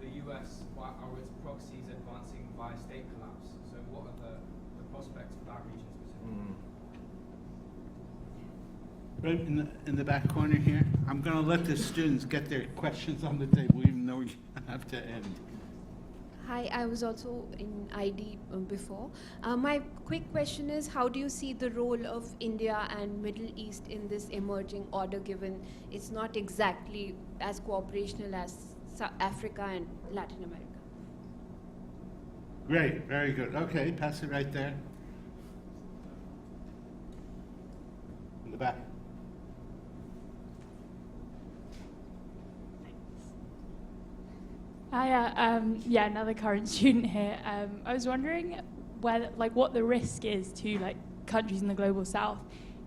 the US or its proxies advancing via state collapse? So what are the prospects for that region specifically? Right in the back corner here. I'm going to let the students get their questions on the table, even though we have to end. Hi, I was also in ID before. My quick question is, how do you see the role of India and Middle East in this emerging order, given it's not exactly as cooperational as Africa and Latin America? Great, very good. Okay, pass it right there. In the back. Hi, yeah, another current student here. I was wondering whether, what the risk is to countries in the global south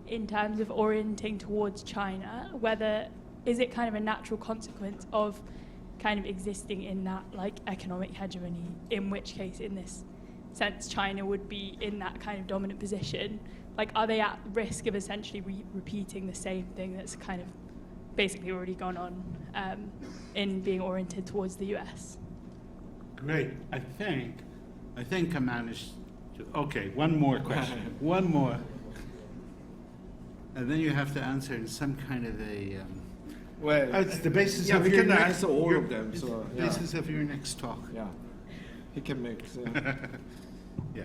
in terms of orienting towards China. Whether is it kind of a natural consequence of kind of existing in that economic hegemony? In which case, in this sense, China would be in that kind of dominant position. Are they at risk of essentially repeating the same thing that's kind of basically already gone on in being oriented towards the US? Great. I think I managed to. Okay, one more question. One more. And then you have to answer in some kind of a. Well, it's the basis yeah, of we your can next, answer all of them. So yeah. Basis of your next talk. Yeah, he can make. Yeah.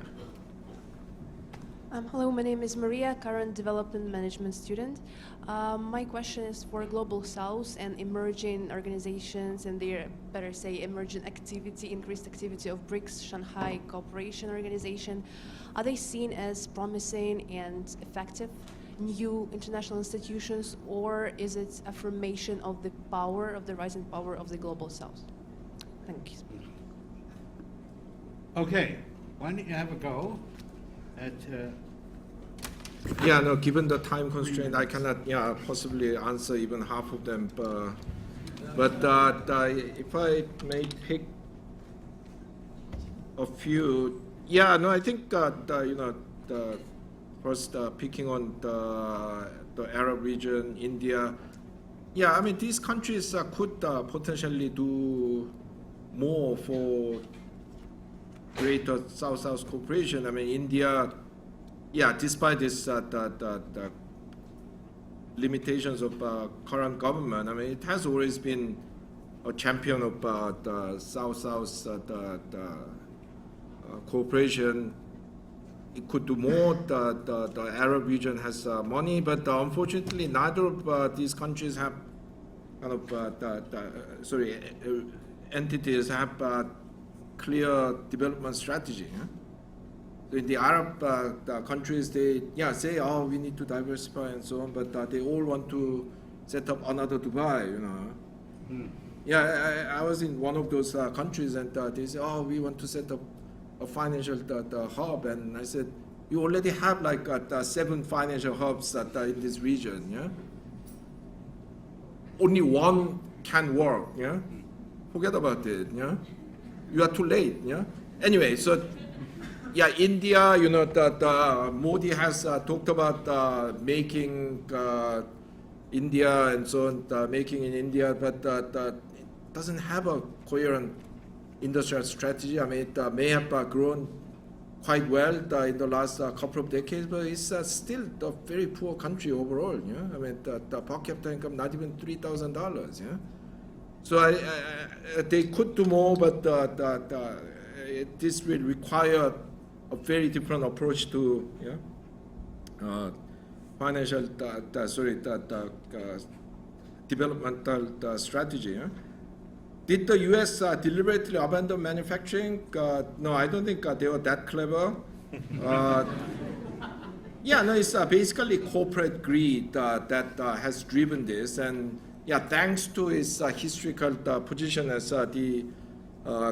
Hello, my name is Maria, current development management student. My question is for Global South and emerging organizations and their, better say, emerging activity, increased activity of BRICS, Shanghai Cooperation Organization. Are they seen as promising and effective new international institutions, or is it affirmation of the power, of the rising power of the Global South? Thank you. Okay, why don't you have a go at. Yeah, no, given the time constraint, I cannot possibly answer even half of them. But if I may pick a few, I think the first picking on the Arab region, India. Yeah, I mean, these countries could potentially do more for greater South-South cooperation. I mean, India. Yeah, despite this, the limitations of current government, I mean, it has always been a champion of the South-South cooperation. It could do more. The Arab region has money, but unfortunately, neither of these countries have kind of entities have clear development strategy. Yeah? In the Arab countries, they say, oh, we need to diversify and so on, but they all want to set up another Dubai, Yeah, I was in one of those countries, and they say, oh, we want to set up a financial hub, and I said, you already have 7 financial hubs in this region, yeah. Only one can work, yeah. Forget about it, yeah. You are too late, yeah. Anyway, so. Yeah, India, the Modi has talked about making India and so on, making in India, but it doesn't have a coherent industrial strategy. I mean, it may have grown quite well in the last couple of decades, but it's still a very poor country overall. Yeah, I mean, the per capita income not even $3,000. Yeah, so they could do more, but this will require a very different approach to financial, developmental strategy. Yeah? Did the U.S. deliberately abandon manufacturing? No, I don't think they were that clever. It's basically corporate greed that has driven this, and thanks to its historical position as the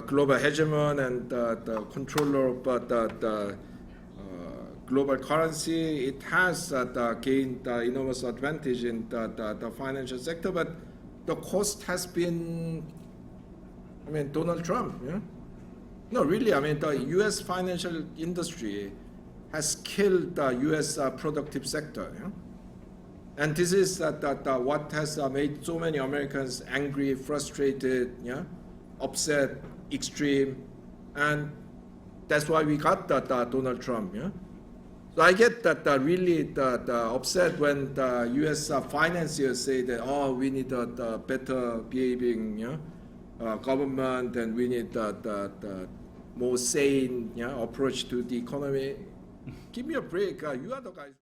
global hegemon and the controller of the global currency, it has gained enormous advantage in the financial sector, but the cost has been, Donald Trump. Yeah? No, really, the U.S. financial industry has killed the U.S. Productive sector. Yeah? And this is what has made so many Americans angry, frustrated, upset, extreme, and that's why we got Donald Trump. Yeah? So I get really upset when the U.S. financiers say that, oh, we need a better behaving government, and we need the more sane approach to the economy. Give me a break. You are the guys.